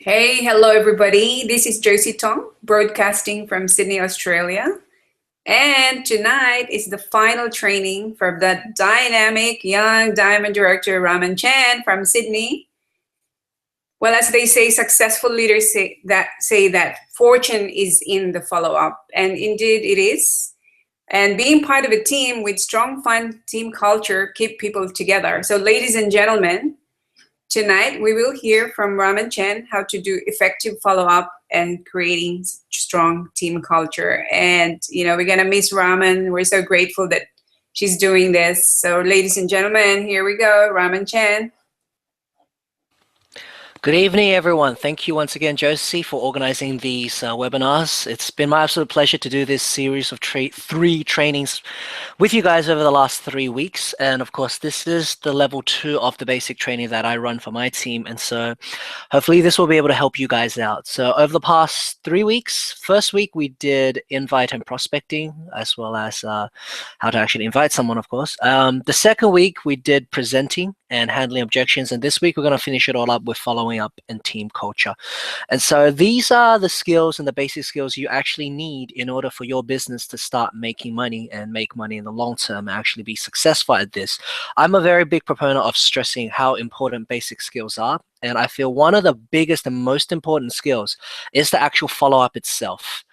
Hey, hello everybody. This is Josie Tong, broadcasting from Sydney, Australia. And tonight is the final training for that dynamic young diamond director Raman Chen from Sydney. Well, as they say, successful leaders say that fortune is in the follow-up, and indeed it is. And being part of a team with strong, fun team culture keep people together. So, ladies and gentlemen, tonight, we will hear from Raman Chen how to do effective follow up and creating strong team culture. And, we're going to miss Raman. We're so grateful that she's doing this. So, ladies and gentlemen, here we go. Raman Chen. Good evening, everyone. Thank you once again, Josie, for organizing these webinars. It's been my absolute pleasure to do this series of three trainings with you guys over the last 3 weeks. And of course, this is the level 2 of the basic training that I run for my team. And so hopefully this will be able to help you guys out. So over the past 3 weeks, first week we did invite and prospecting, as well as how to actually invite someone, of course. The second week we did presenting and handling objections. And this week we're going to finish it all up with following up and team culture. And so these are the skills and the basic skills you actually need in order for your business to start making money and make money in the long term and actually be successful at this. I'm a very big proponent of stressing how important basic skills are. And I feel one of the biggest and most important skills is the actual follow-up itself.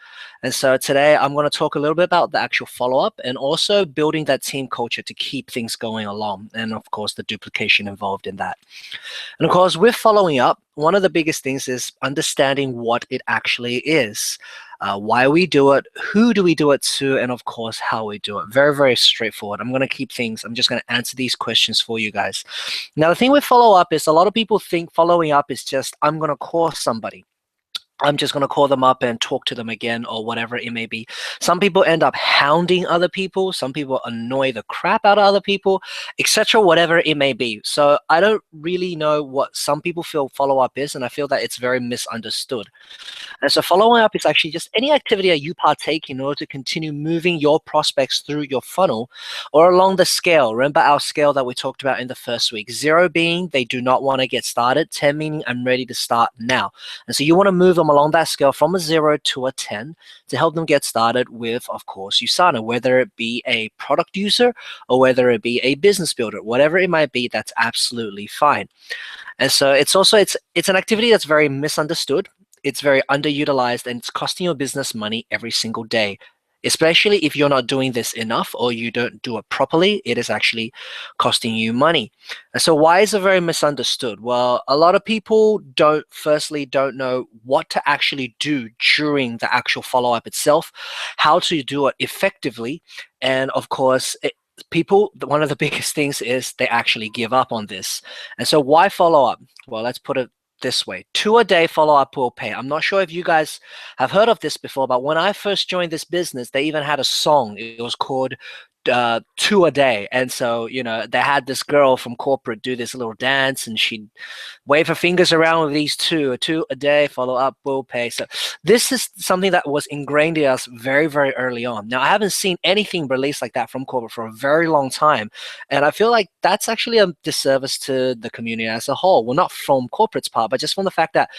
And so today I'm going to talk a little bit about the actual follow-up and also building that team culture to keep things going along. And of course, the duplication involved in that. And of course, with following up, one of the biggest things is understanding what it actually is. Why we do it, who do we do it to, and of course, how we do it. Very, very straightforward. I'm just going to answer these questions for you guys. Now, the thing with follow-up is a lot of people think following up is just, I'm going to call somebody. I'm just going to call them up and talk to them again or whatever it may be. Some people end up hounding other people. Some people annoy the crap out of other people, etc., whatever it may be. So I don't really know what some people feel follow-up is, and I feel that it's very misunderstood. And so following up is actually just any activity that you partake in order to continue moving your prospects through your funnel or along the scale. Remember our scale that we talked about in the first week. 0 being they do not want to get started. 10 meaning I'm ready to start now. And so you want to move them along that scale from a 0 to a 10 to help them get started with, of course, Usana, whether it be a product user or whether it be a business builder, whatever it might be, that's absolutely fine. And so it's an activity that's very misunderstood. It's very underutilized, and it's costing your business money every single day. Especially if you're not doing this enough or you don't do it properly, it is actually costing you money. And so why is it very misunderstood? Well, a lot of people don't know what to actually do during the actual follow-up itself, how to do it effectively, and of course, one of the biggest things is they actually give up on this. And so why follow up? Well, let's put it this way. 2 a day follow-up will pay. I'm not sure if you guys have heard of this before, but when I first joined this business, they even had a song. It was called 2 a day. And so, they had this girl from corporate do this little dance, and she'd wave her fingers around with these two a day, follow up, will pay. So this is something that was ingrained in us very, very early on. Now, I haven't seen anything released like that from corporate for a very long time. And I feel like that's actually a disservice to the community as a whole. Well, not from corporate's part, but just from the fact that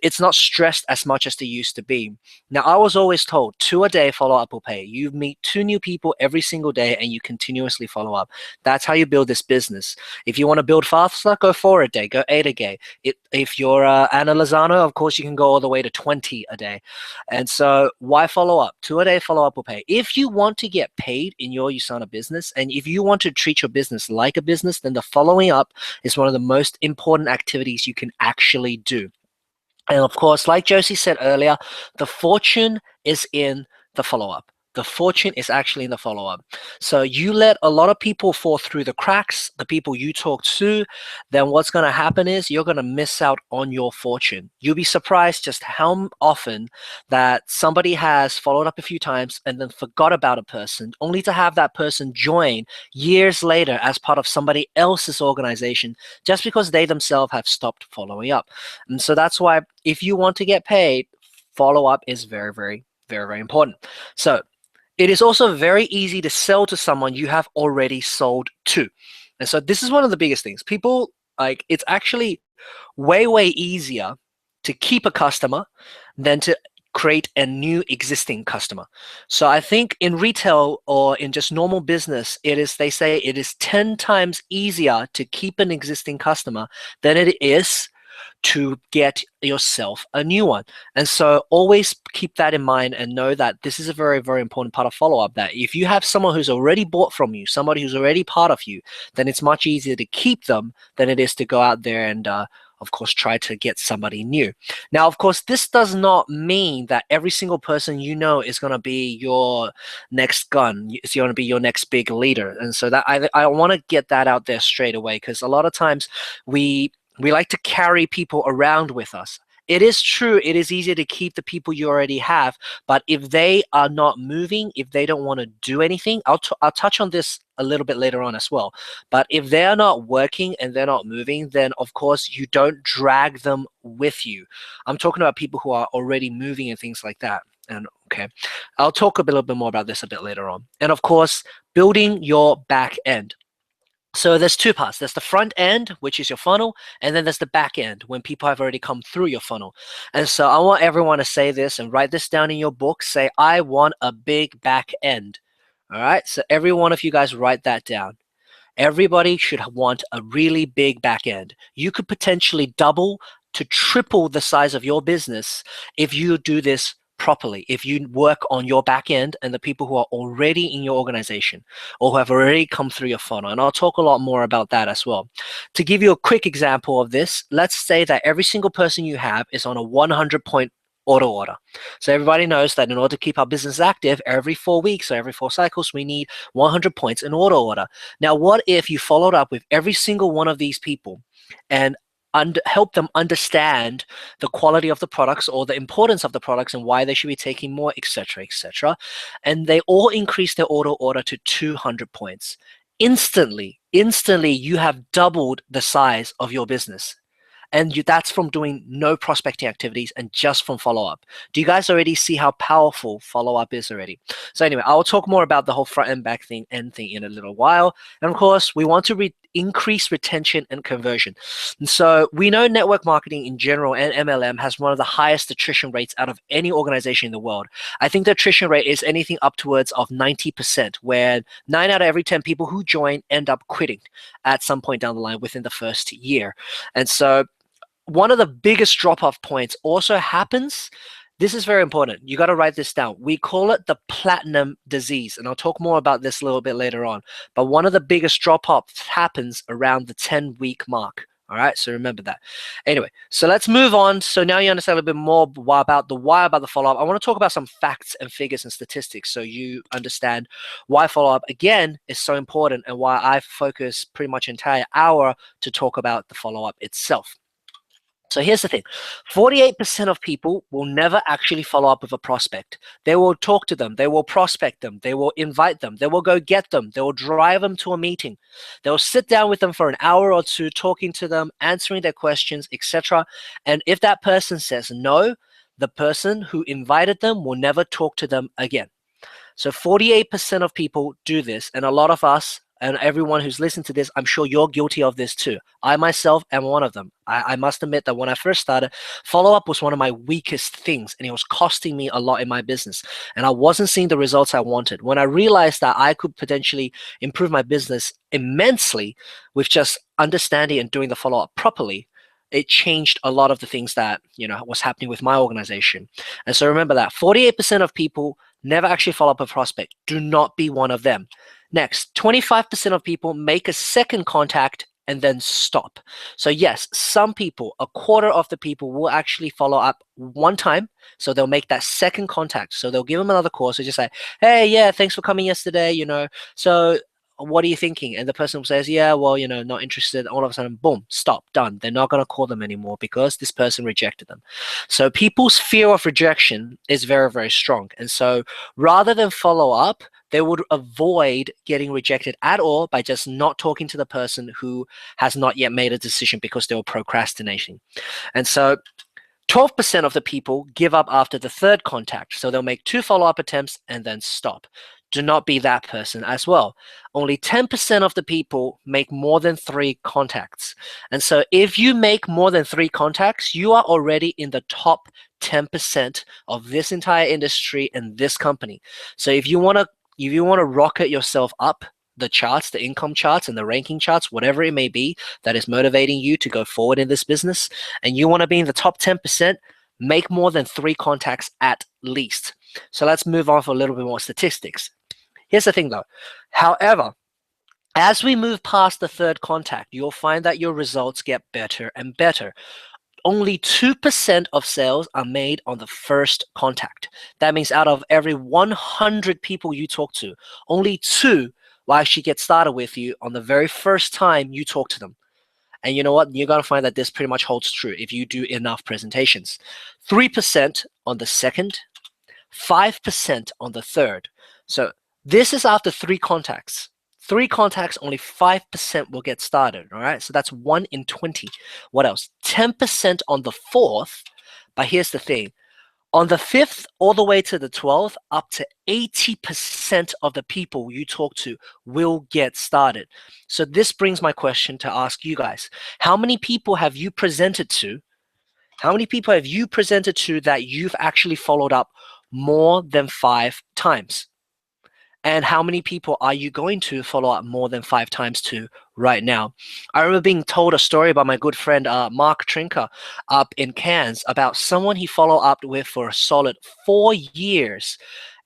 it's not stressed as much as they used to be. Now, I was always told 2 a day follow up will pay. You meet 2 new people every single day and you continuously follow up. That's how you build this business. If you want to build faster, go 4 a day, go 8 a day. If you're Anna Lozano, of course, you can go all the way to 20 a day. And so why follow up? 2 a day follow up will pay. If you want to get paid in your Usana business, and if you want to treat your business like a business, then the following up is one of the most important activities you can actually do. And of course, like Josie said earlier, the fortune is in the follow-up. The fortune is actually in the follow-up. So you let a lot of people fall through the cracks, the people you talk to, then what's going to happen is you're going to miss out on your fortune. You'll be surprised just how often that somebody has followed up a few times and then forgot about a person, only to have that person join years later as part of somebody else's organization just because they themselves have stopped following up. And so that's why if you want to get paid, follow-up is very, very, very, very important. So it is also very easy to sell to someone you have already sold to. And so this is one of the biggest things. People, it's actually way, way easier to keep a customer than to create a new existing customer. So I think in retail or in just normal business, they say it is 10 times easier to keep an existing customer than it is to get yourself a new one. And so always keep that in mind and know that this is a very, very important part of follow up. That if you have someone who's already bought from you, somebody who's already part of you, then it's much easier to keep them than it is to go out there and of course, try to get somebody new. Now, of course, this does not mean that every single person you know is going to be your next gun. It's going to be your next big leader. And so that I want to get that out there straight away, because a lot of times we like to carry people around with us. It is true, it is easier to keep the people you already have, but if they are not moving, if they don't want to do anything, I'll touch on this a little bit later on as well. But if they're not working and they're not moving, then of course you don't drag them with you. I'm talking about people who are already moving and things like that. And okay, I'll talk a little bit more about this a bit later on. And of course, building your back end. So there's two parts. There's the front end, which is your funnel, and then there's the back end when people have already come through your funnel. And so I want everyone to say this and write this down in your book. Say, I want a big back end. All right. So every one of you guys write that down. Everybody should want a really big back end. You could potentially double to triple the size of your business if you do this properly, if you work on your back end and the people who are already in your organization or who have already come through your funnel. And I'll talk a lot more about that as well. To give you a quick example of this, let's say that every single person you have is on a 100-point auto order. So everybody knows that in order to keep our business active, every 4 weeks or every 4 cycles, we need 100 points in auto order. Now, what if you followed up with every single one of these people and help them understand the quality of the products or the importance of the products and why they should be taking more, etc., etc. And they all increase their auto order to 200 points. Instantly, you have doubled the size of your business. And that's from doing no prospecting activities and just from follow-up. Do you guys already see how powerful follow-up is already? So anyway, I'll talk more about the whole front and back thing, end thing in a little while. And of course, we want to increase retention and conversion. And so we know network marketing in general and MLM has one of the highest attrition rates out of any organization in the world. I think the attrition rate is anything upwards of 90%, where 9 out of every 10 people who join end up quitting at some point down the line within the first year. And so one of the biggest drop-off points also happens. This is very important. You got to write this down. We call it the platinum disease, and I'll talk more about this a little bit later on. But one of the biggest drop-offs happens around the 10-week mark. All right, so remember that. Anyway, so let's move on. So now you understand a little bit more about the why about the follow-up. I want to talk about some facts and figures and statistics so you understand why follow-up, again, is so important and why I focus pretty much an entire hour to talk about the follow-up itself. So here's the thing, 48% of people will never actually follow up with a prospect. They will talk to them, they will prospect them, they will invite them, they will go get them, they will drive them to a meeting. They will sit down with them for an hour or two, talking to them, answering their questions, etc. And if that person says no, the person who invited them will never talk to them again. So 48% of people do this, and a lot of us, and everyone who's listened to this, I'm sure you're guilty of this too. I myself am one of them. I must admit that when I first started, follow-up was one of my weakest things, and it was costing me a lot in my business. And I wasn't seeing the results I wanted. When I realized that I could potentially improve my business immensely with just understanding and doing the follow-up properly, it changed a lot of the things that was happening with my organization. And so remember that 48% of people never actually follow up a prospect. Do not be one of them. Next, 25% of people make a second contact and then stop. So yes, some people, a quarter of the people will actually follow up one time. So they'll make that second contact. So they'll give them another call. So just say, hey, yeah, thanks for coming yesterday, so what are you thinking? And the person says, yeah, well, not interested. All of a sudden, boom, stop, done. They're not going to call them anymore because this person rejected them. So people's fear of rejection is very, very strong. And so rather than follow up, they would avoid getting rejected at all by just not talking to the person who has not yet made a decision because they were procrastinating. And so 12% of the people give up after the third contact. So they'll make 2 follow-up attempts and then stop. do not be that person as well. Only 10% of the people make more than 3 contacts. And so if you make more than 3 contacts, you are already in the top 10% of this entire industry and this company. So if you want to rocket yourself up the charts, the income charts and the ranking charts, whatever it may be that is motivating you to go forward in this business, and you want to be in the top 10%, make more than 3 contacts at least. So let's move on for a little bit more statistics. Here's the thing though. However, as we move past the 3rd contact, you'll find that your results get better and better. Only 2% of sales are made on the 1st contact. That means out of every 100 people you talk to, only 2 will actually get started with you on the very first time you talk to them. And you know what? You're going to find that this pretty much holds true if you do enough presentations. 3% on the 2nd, 5% on the 3rd. So this is after 3 contacts. 3 contacts, only 5% will get started. All right. So that's 1 in 20. What else? 10% on the 4th. But here's the thing. On the 5th, all the way to the 12th, up to 80% of the people you talk to will get started. So this brings my question to ask you guys. How many people have you presented to? How many people have you presented to that you've actually followed up more than 5 times? And how many people are you going to follow up more than 5 times to right now? I remember being told a story by my good friend Mark Trinker up in Cairns about someone he followed up with for a solid 4 years.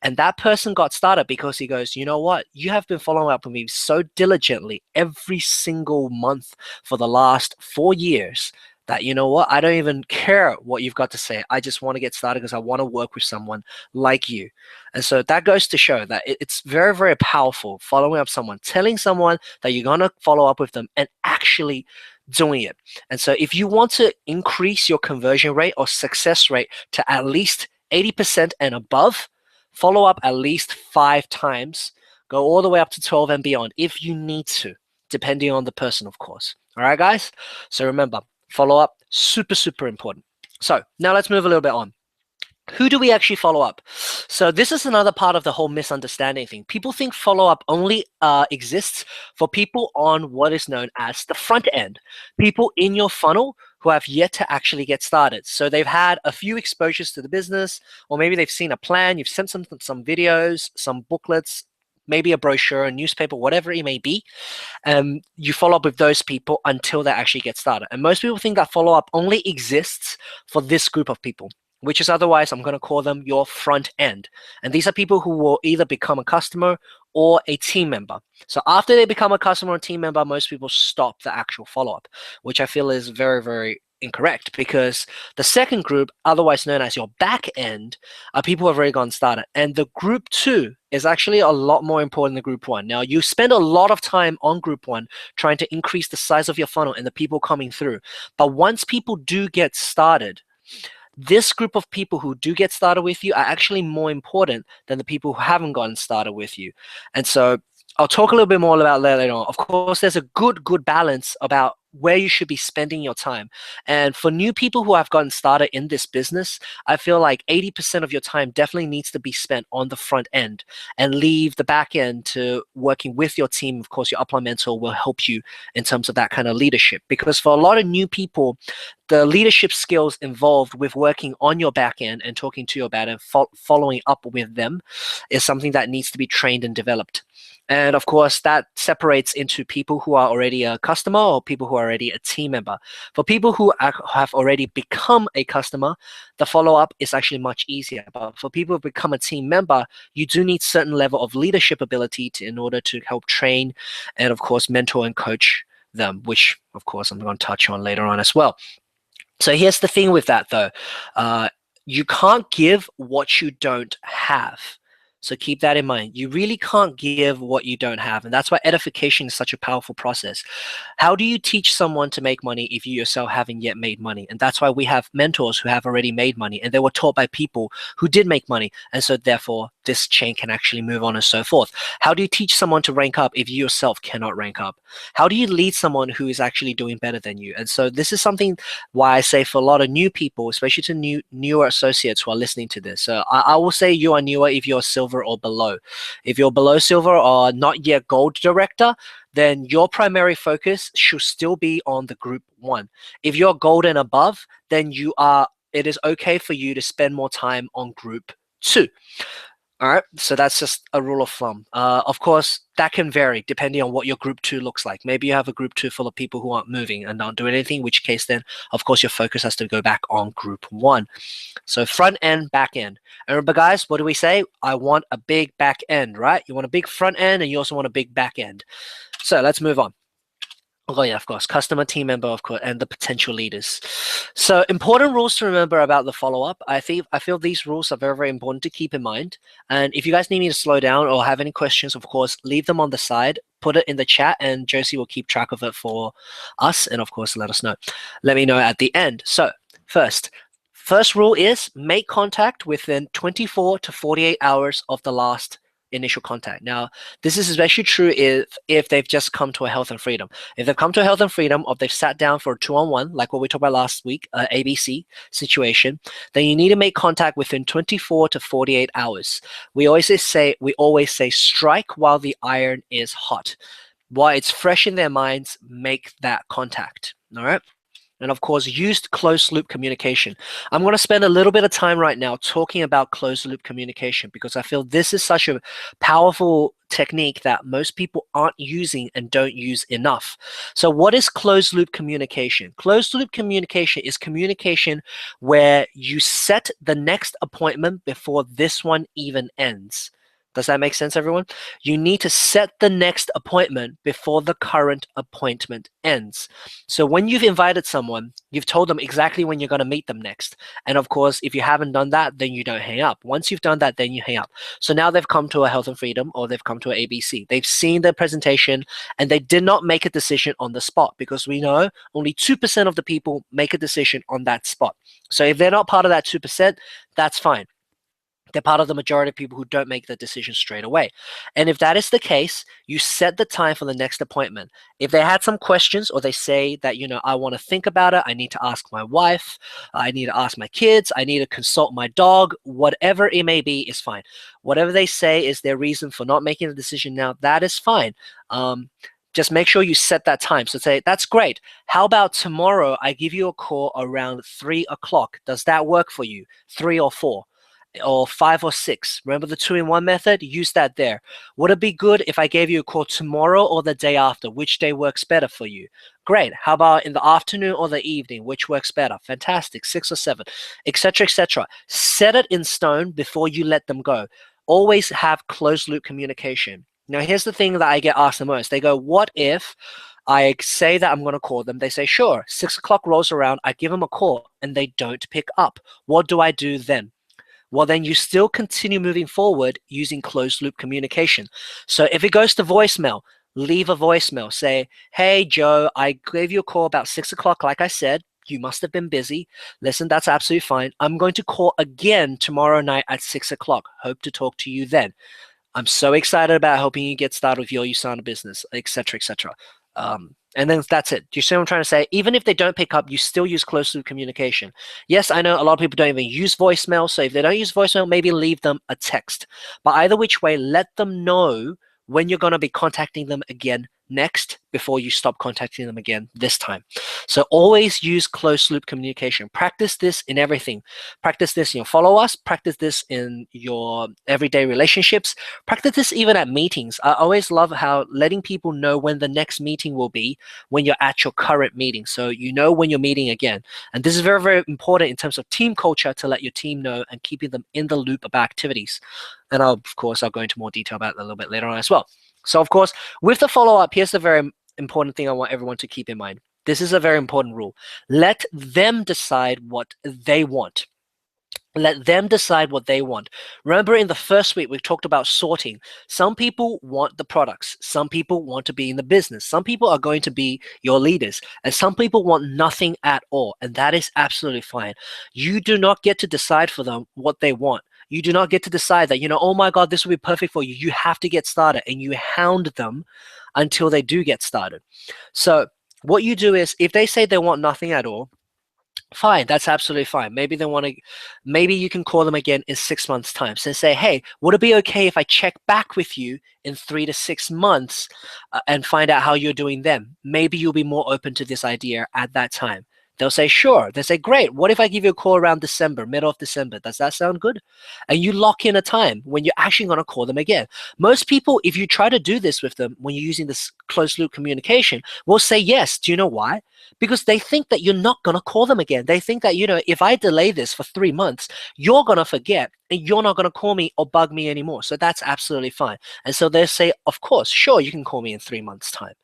And that person got started because he goes, you know what? You have been following up with me so diligently every single month for the last 4 years that, you know what? I don't even care what you've got to say. I just want to get started because I want to work with someone like you. And so that goes to show that it's very, very powerful following up someone, telling someone that you're going to follow up with them and actually doing it. And so if you want to increase your conversion rate or success rate to at least 80% and above, follow up at least 5 times, go all the way up to 12 and beyond if you need to, depending on the person, of course. All right, guys? So remember, follow up, super, super important. So now let's move a little bit on. Who do we actually follow up? So this is another part of the whole misunderstanding thing. People think follow-up only exists for people on what is known as the front end, people in your funnel who have yet to actually get started. So they've had a few exposures to the business, or maybe they've seen a plan, you've sent some videos, some booklets, maybe a brochure, a newspaper, whatever it may be. You follow up with those people until they actually get started. And most people think that follow-up only exists for this group of people, which is otherwise, I'm going to call them your front end. And these are people who will either become a customer or a team member. So after they become a customer or team member, most people stop the actual follow-up, which I feel is very, very incorrect, because the second group, otherwise known as your back end, are people who have already gone started. And the group 2 is actually a lot more important than group 1. Now, you spend a lot of time on group 1 trying to increase the size of your funnel and the people coming through. But once people do get started, this group of people who do get started with you are actually more important than the people who haven't gotten started with you. And so I'll talk a little bit more about that later on. Of course, there's a good balance about where you should be spending your time. And for new people who have gotten started in this business, I feel like 80% of your time definitely needs to be spent on the front end, and leave the back end to working with your team. Of course, your upline mentor will help you in terms of that kind of leadership, because for a lot of new people, the leadership skills involved with working on your back end and talking to your back end, following up with them, is something that needs to be trained and developed. And of course, that separates into people who are already a customer or people who are already a team member. For people who have already become a customer, the follow-up is actually much easier. But for people who become a team member, you do need certain level of leadership ability in order to help train and, of course, mentor and coach them, which, of course, I'm going to touch on later on as well. So here's the thing with that, though. You can't give what you don't have. So keep that in mind. You really can't give what you don't have. And that's why edification is such a powerful process. How do you teach someone to make money if you yourself haven't yet made money? And that's why we have mentors who have already made money, and they were taught by people who did make money. And so therefore, this chain can actually move on and so forth. How do you teach someone to rank up if you yourself cannot rank up? How do you lead someone who is actually doing better than you? And so this is something why I say for a lot of new people, especially to newer associates who are listening to this. So I will say you are newer if you're a silver silver or below. If you're below silver or not yet gold director, then your primary focus should still be on the group 1. If you're gold and above, then it is okay for you to spend more time on group 2. All right, so that's just a rule of thumb. Of course, that can vary depending on what your group 2 looks like. Maybe you have a group 2 full of people who aren't moving and aren't doing anything, in which case then, of course, your focus has to go back on group 1. So front end, back end. And remember, guys, what do we say? I want a big back end, right? You want a big front end and you also want a big back end. So let's move on. Oh yeah, of course, customer, team member, of course, and the potential leaders. So important rules to remember about the follow-up. I feel these rules are very, very important to keep in mind. And if you guys need me to slow down or have any questions, of course, leave them on the side, put it in the chat, and Josie will keep track of it for us. And of course, let us know. Let me know at the end. So first rule is make contact within 24 to 48 hours of the last initial contact. Now, this is especially true if they've just come to a health and freedom. If they've come to a health and freedom, or they've sat down for a 2-on-1, like what we talked about last week, ABC situation, then you need to make contact within 24 to 48 hours. We always say strike while the iron is hot. While it's fresh in their minds, make that contact. All right. And of course, used closed loop communication. I'm going to spend a little bit of time right now talking about closed loop communication because I feel this is such a powerful technique that most people aren't using and don't use enough. So what is closed loop communication? Closed loop communication is communication where you set the next appointment before this one even ends. Does that make sense, everyone? You need to set the next appointment before the current appointment ends. So when you've invited someone, you've told them exactly when you're going to meet them next. And of course, if you haven't done that, then you don't hang up. Once you've done that, then you hang up. So now they've come to a Health and Freedom or they've come to an ABC. They've seen the presentation and they did not make a decision on the spot because we know only 2% of the people make a decision on that spot. So if they're not part of that 2%, that's fine. They're part of the majority of people who don't make the decision straight away. And if that is the case, you set the time for the next appointment. If they had some questions or they say that, I want to think about it, I need to ask my wife, I need to ask my kids, I need to consult my dog, whatever it may be is fine. Whatever they say is their reason for not making the decision now, that is fine. Just make sure you set that time. So say, that's great. How about tomorrow I give you a call around 3 o'clock? Does that work for you? 3 or 4? Or 5 or 6. Remember the 2-in-1 method? Use that there. Would it be good if I gave you a call tomorrow or the day after? Which day works better for you? Great. How about in the afternoon or the evening? Which works better? Fantastic. 6 or 7, etc., etc. Set it in stone before you let them go. Always have closed loop communication. Now, here's the thing that I get asked the most. They go, what if I say that I'm going to call them? They say, sure. 6 o'clock rolls around. I give them a call and they don't pick up. What do I do then? Well, then you still continue moving forward using closed loop communication. So if it goes to voicemail, leave a voicemail. Say, hey, Joe, I gave you a call about 6 o'clock. Like I said, you must have been busy. Listen, that's absolutely fine. I'm going to call again tomorrow night at 6 o'clock. Hope to talk to you then. I'm so excited about helping you get started with your Usana business, etc., etc. And then that's it. Do you see what I'm trying to say? Even if they don't pick up, you still use closed loop communication. Yes, I know a lot of people don't even use voicemail. So if they don't use voicemail, maybe leave them a text. But either which way, let them know when you're going to be contacting them again next before you stop contacting them again this time. So always use closed loop communication. Practice this in everything. Practice this in your follow-ups. Practice this in your everyday relationships. Practice this even at meetings. I always love how letting people know when the next meeting will be when you're at your current meeting. So you know when you're meeting again. And this is very, very important in terms of team culture to let your team know and keeping them in the loop about activities. And I'll go into more detail about that a little bit later on as well. So of course, with the follow-up, here's the very important thing I want everyone to keep in mind. This is a very important rule. Let them decide what they want. Let them decide what they want. Remember in the first week, we talked about sorting. Some people want the products. Some people want to be in the business. Some people are going to be your leaders. And some people want nothing at all. And that is absolutely fine. You do not get to decide for them what they want. You do not get to decide that, oh my God, this will be perfect for you. You have to get started, and you hound them until they do get started. So what you do is, if they say they want nothing at all, Fine, that's absolutely fine. Maybe they want to, maybe you can call them again in 6 months' time. So say, hey, would it be okay if I check back with you in 3 to 6 months and find out how you're doing then? Maybe you'll be more open to this idea at that time. They'll say, sure. They say, great. What if I give you a call around December, middle of December? Does that sound good? And you lock in a time when you're actually going to call them again. Most people, if you try to do this with them when you're using this closed loop communication, will say yes. Do you know why? Because they think that you're not going to call them again. They think that, if I delay this for 3 months, you're going to forget and you're not going to call me or bug me anymore. So that's absolutely fine. And so they say, of course, sure, you can call me in 3 months' time.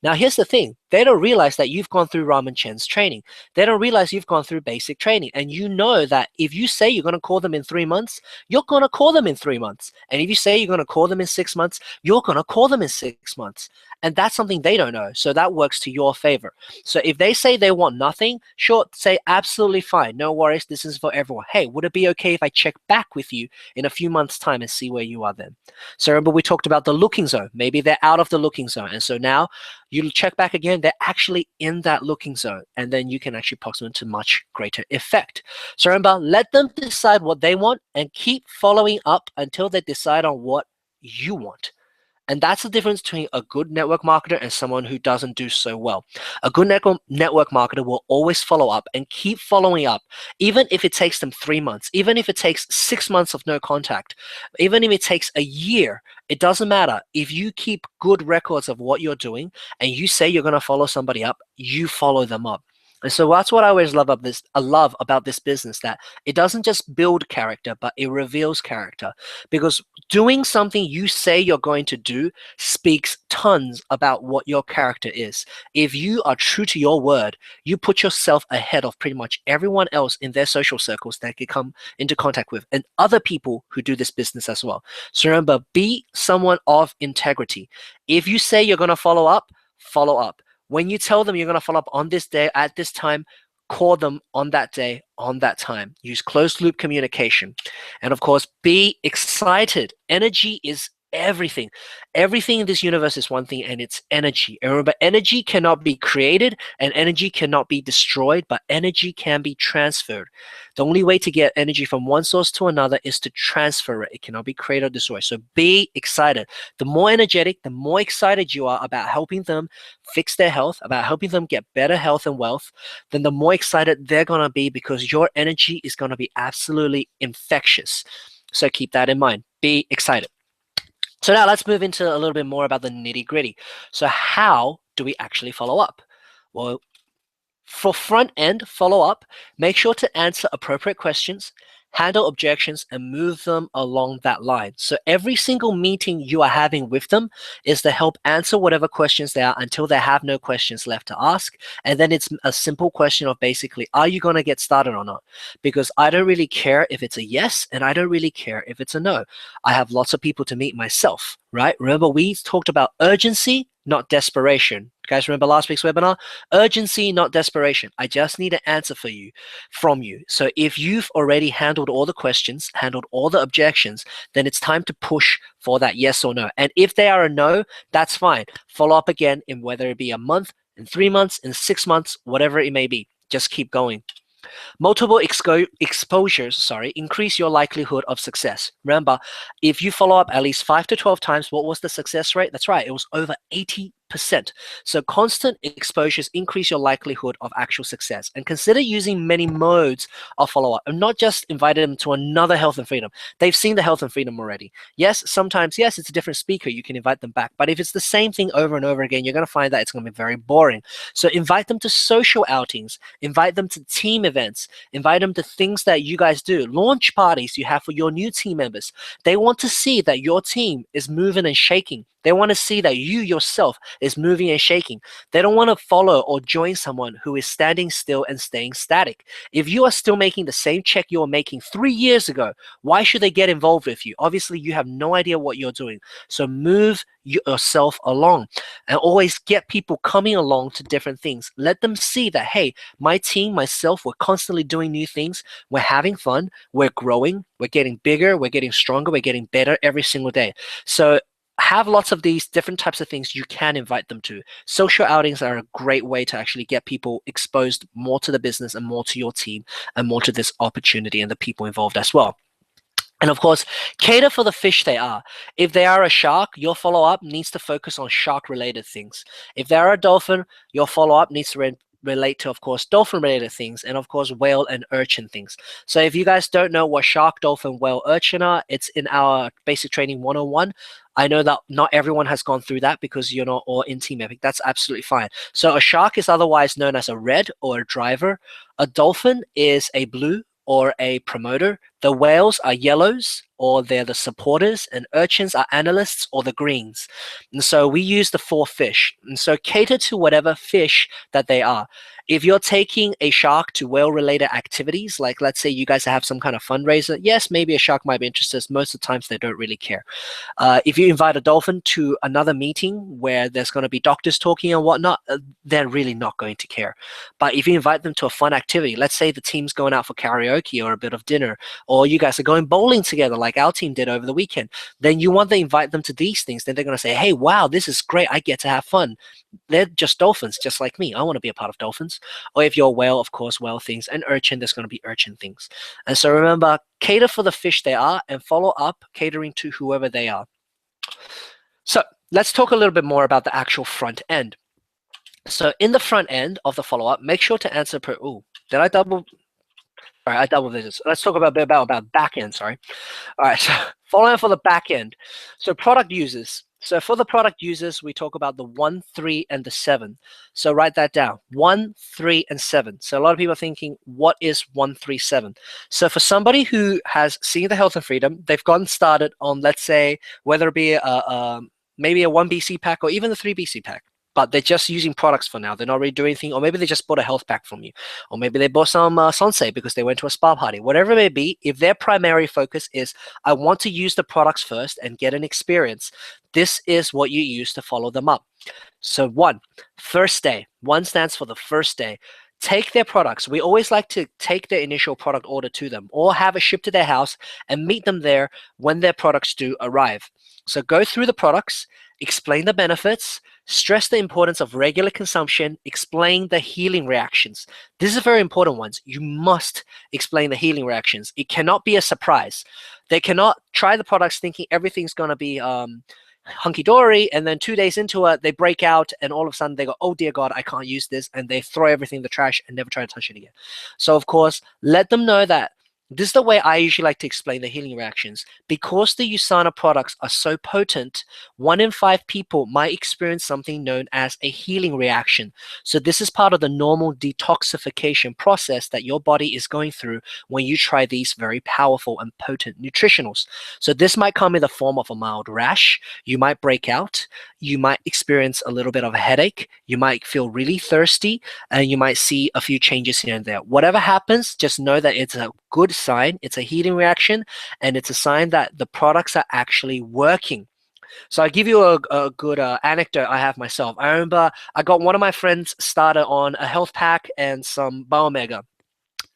Now, here's the thing. They don't realize that you've gone through Raman Chen's training. They don't realize you've gone through basic training. And you know that if you say you're going to call them in 3 months, you're going to call them in 3 months. And if you say you're going to call them in 6 months, you're going to call them in 6 months. And that's something they don't know. So that works to your favor. So if they say they want nothing, sure, say absolutely fine. No worries. This is for everyone. Hey, would it be okay if I check back with you in a few months' time and see where you are then? So remember, we talked about the looking zone. Maybe they're out of the looking zone. And so now you check back again, they're actually in that looking zone, and then you can actually proxy them to much greater effect. So remember, let them decide what they want and keep following up until they decide on what you want. And that's the difference between a good network marketer and someone who doesn't do so well. A good network marketer will always follow up and keep following up, even if it takes them 3 months, even if it takes 6 months of no contact, even if it takes a year. It doesn't matter. If you keep good records of what you're doing and you say you're going to follow somebody up, you follow them up. And so that's what I always love about this. I love about this business, that it doesn't just build character, but it reveals character. Because doing something you say you're going to do speaks tons about what your character is. If you are true to your word, you put yourself ahead of pretty much everyone else in their social circles that you come into contact with, and other people who do this business as well. So remember, be someone of integrity. If you say you're going to follow up, follow up. When you tell them you're going to follow up on this day at this time, call them on that day, on that time. Use closed loop communication. And of course, be excited. Energy is everything. Everything in this universe is one thing, and it's energy. And remember, energy cannot be created and energy cannot be destroyed, but energy can be transferred. The only way to get energy from one source to another is to transfer it. It cannot be created or destroyed. So be excited. The more energetic, the more excited you are about helping them fix their health, about helping them get better health and wealth, then the more excited they're going to be, because your energy is going to be absolutely infectious. So keep that in mind. Be excited. So now let's move into a little bit more about the nitty gritty. So how do we actually follow up? Well, for front end follow up, make sure to answer appropriate questions, handle objections, and move them along that line. So every single meeting you are having with them is to help answer whatever questions there are until they have no questions left to ask. And then it's a simple question of basically, are you going to get started or not? Because I don't really care if it's a yes, and I don't really care if it's a no. I have lots of people to meet myself, right? Remember, we talked about urgency, not desperation. Guys, remember last week's webinar? Urgency, not desperation. I just need an answer from you. So if you've already handled all the questions, handled all the objections, then it's time to push for that yes or no. And if they are a no, that's fine. Follow up again in whether it be a month, in 3 months, in 6 months, whatever it may be. Just keep going. Multiple exposures, increase your likelihood of success. Remember, if you follow up at least 5 to 12 times, what was the success rate? That's right, it was over 80%. So constant exposures increase your likelihood of actual success. And consider using many modes of follow-up, and not just inviting them to another Health and Freedom. They've seen the Health and Freedom already. Yes, sometimes, yes, it's a different speaker. You can invite them back. But if it's the same thing over and over again, you're going to find that it's going to be very boring. So invite them to social outings, invite them to team events, invite them to things that you guys do, launch parties you have for your new team members. They want to see that your team is moving and shaking. They want to see that you yourself is moving and shaking. They don't want to follow or join someone who is standing still and staying static. If you are still making the same check you were making 3 years ago, why should they get involved with you? Obviously, you have no idea what you're doing. So move yourself along, and always get people coming along to different things. Let them see that, hey, my team, myself, we're constantly doing new things. We're having fun. We're growing. We're getting bigger. We're getting stronger. We're getting better every single day. So have lots of these different types of things you can invite them to. Social outings are a great way to actually get people exposed more to the business and more to your team and more to this opportunity and the people involved as well. And of course, cater for the fish they are. If they are a shark, your follow up needs to focus on shark related things. If they are a dolphin, your follow up needs to relate to, of course, dolphin related things, and of course, whale and urchin things. So if you guys don't know what shark, dolphin, whale, urchin are, it's in our basic training 101. I know that not everyone has gone through that because you're not all in Team Epic. That's absolutely fine. So a shark is otherwise known as a red or a driver. A dolphin is a blue or a promoter. The whales are yellows or they're the supporters, and urchins are analysts or the greens. And so we use the four fish. And so cater to whatever fish that they are. If you're taking a shark to whale related activities, like let's say you guys have some kind of fundraiser, yes, maybe a shark might be interested. Most of the times they don't really care. If you invite a dolphin to another meeting where there's going to be doctors talking and whatnot, they're really not going to care. But if you invite them to a fun activity, let's say the team's going out for karaoke or a bit of dinner, or you guys are going bowling together like our team did over the weekend, then you want to invite them to these things. Then they're going to say, hey, wow, this is great. I get to have fun. They're just dolphins, just like me. I want to be a part of dolphins. Or if you're a whale, of course, whale things. And urchin, there's going to be urchin things. And so remember, cater for the fish they are and follow up catering to whoever they are. So let's talk a little bit more about the actual front end. So in the front end of the follow-up, make sure to answer per. Ooh, did I double? All right, I double digits. Let's talk about a bit about back end. Sorry. All right, so following for the back end. So product users. So for the product users, we talk about the 1, 3, and the 7. So write that down. 1, 3, and 7. So a lot of people are thinking, what is 1, 3, 7? So for somebody who has seen the health and freedom, they've gotten started on, let's say, whether it be maybe a 1 BC pack or even the 3 BC pack, but they're just using products for now. They're not really doing anything, or maybe they just bought a health pack from you, or maybe they bought some Sensei because they went to a spa party. Whatever it may be, if their primary focus is, I want to use the products first and get an experience, this is what you use to follow them up. So 1, first day. 1 stands for the first day. Take their products. We always like to take their initial product order to them or have it shipped to their house and meet them there when their products do arrive. So go through the products, explain the benefits, stress the importance of regular consumption, explain the healing reactions. These are very important ones. You must explain the healing reactions. It cannot be a surprise. They cannot try the products thinking everything's going to be hunky-dory, and then 2 days into it, they break out, and all of a sudden they go, oh dear God, I can't use this, and they throw everything in the trash and never try to touch it again. So of course, let them know that this is the way I usually like to explain the healing reactions. Because the USANA products are so potent, 1 in 5 people might experience something known as a healing reaction. So this is part of the normal detoxification process that your body is going through when you try these very powerful and potent nutritionals. So this might come in the form of a mild rash. You might break out. You might experience a little bit of a headache. You might feel really thirsty, and you might see a few changes here and there. Whatever happens, just know that it's a good sign. It's a healing reaction, and it's a sign that the products are actually working. So I'll give you a good anecdote I have myself. I remember I got one of my friends started on a health pack and some Biomega.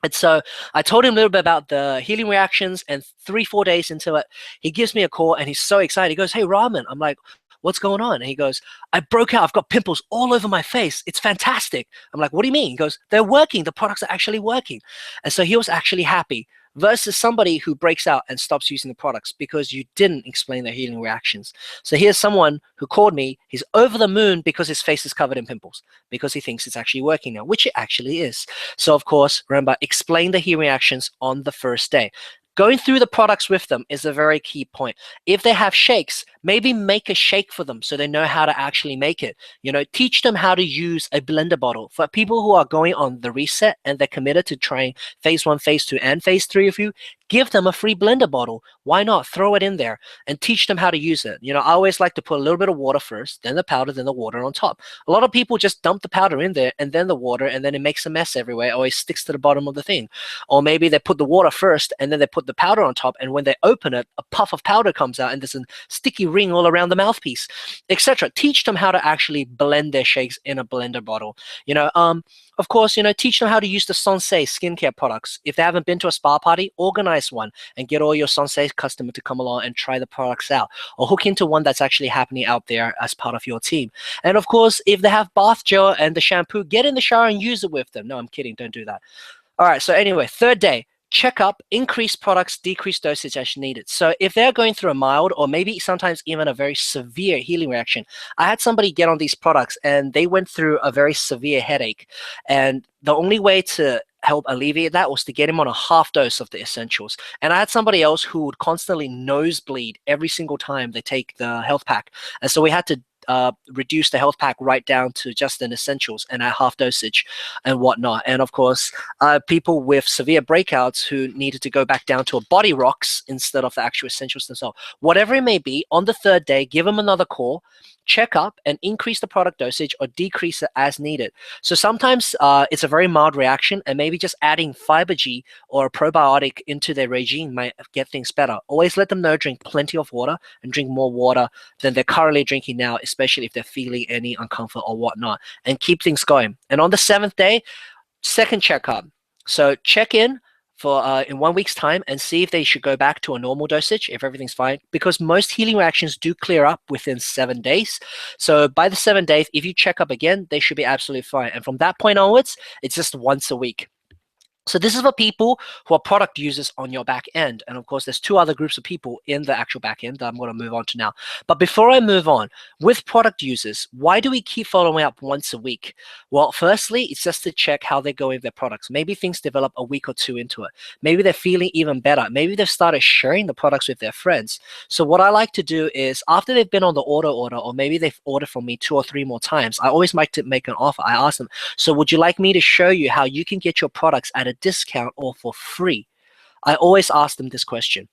And so I told him a little bit about the healing reactions, and 3-4 days into it, he gives me a call and he's so excited. He goes, hey, Raman. I'm like, what's going on? And he goes, I broke out. I've got pimples all over my face. It's fantastic. I'm like, what do you mean? He goes, they're working. The products are actually working. And so he was actually happy versus somebody who breaks out and stops using the products because you didn't explain their healing reactions. So here's someone who called me. He's over the moon because his face is covered in pimples because he thinks it's actually working now, which it actually is. So of course, remember, explain the healing reactions on the first day. Going through the products with them is a very key point. If they have shakes, maybe make a shake for them so they know how to actually make it. You know, teach them how to use a blender bottle. For people who are going on the reset and they're committed to trying phase 1, phase 2, and phase 3 of you, give them a free blender bottle. Why not? Throw it in there and teach them how to use it. You know, I always like to put a little bit of water first, then the powder, then the water on top. A lot of people just dump the powder in there and then the water, and then it makes a mess everywhere. It always sticks to the bottom of the thing. Or maybe they put the water first and then they put the powder on top, and when they open it, a puff of powder comes out and there's a sticky ring all around the mouthpiece, etc. Teach them how to actually blend their shakes in a blender bottle. You know, of course, teach them how to use the Sensei skincare products. If they haven't been to a spa party, organize one and get all your Sensei customers to come along and try the products out, or hook into one that's actually happening out there as part of your team. And of course, if they have bath gel and the shampoo, get in the shower and use it with them. No, I'm kidding. Don't do that. All right. So anyway, third day, check up, increase products, decrease dosage as needed. So if they're going through a mild or maybe sometimes even a very severe healing reaction, I had somebody get on these products and they went through a very severe headache. And the only way to help alleviate that was to get him on a half dose of the essentials. And I had somebody else who would constantly nosebleed every single time they take the health pack. And so we had to reduce the health pack right down to just an essentials and at half dosage and whatnot. And of course, people with severe breakouts who needed to go back down to a body rocks instead of the actual essentials themselves. Whatever it may be, on the third day, give them another call, check up and increase the product dosage or decrease it as needed. So sometimes it's a very mild reaction and maybe just adding fiber G or a probiotic into their regime might get things better. Always let them know, drink plenty of water and drink more water than they're currently drinking now, especially if they're feeling any uncomfort or whatnot, and keep things going. And on the seventh day, second checkup. So check in for in 1 week's time and see if they should go back to a normal dosage if everything's fine, because most healing reactions do clear up within 7 days. So by the 7th day, if you check up again, they should be absolutely fine. And from that point onwards, it's just once a week. So this is for people who are product users on your back end. And of course, there's two other groups of people in the actual back end that I'm going to move on to now. But before I move on, with product users, why do we keep following up once a week? Well, firstly, it's just to check how they're going with their products. Maybe things develop a week or two into it. Maybe they're feeling even better. Maybe they've started sharing the products with their friends. So what I like to do is after they've been on the order, or maybe they've ordered from me 2 or 3 more times, I always like to make an offer. I ask them, so would you like me to show you how you can get your products at a discount or for free? I always ask them this question.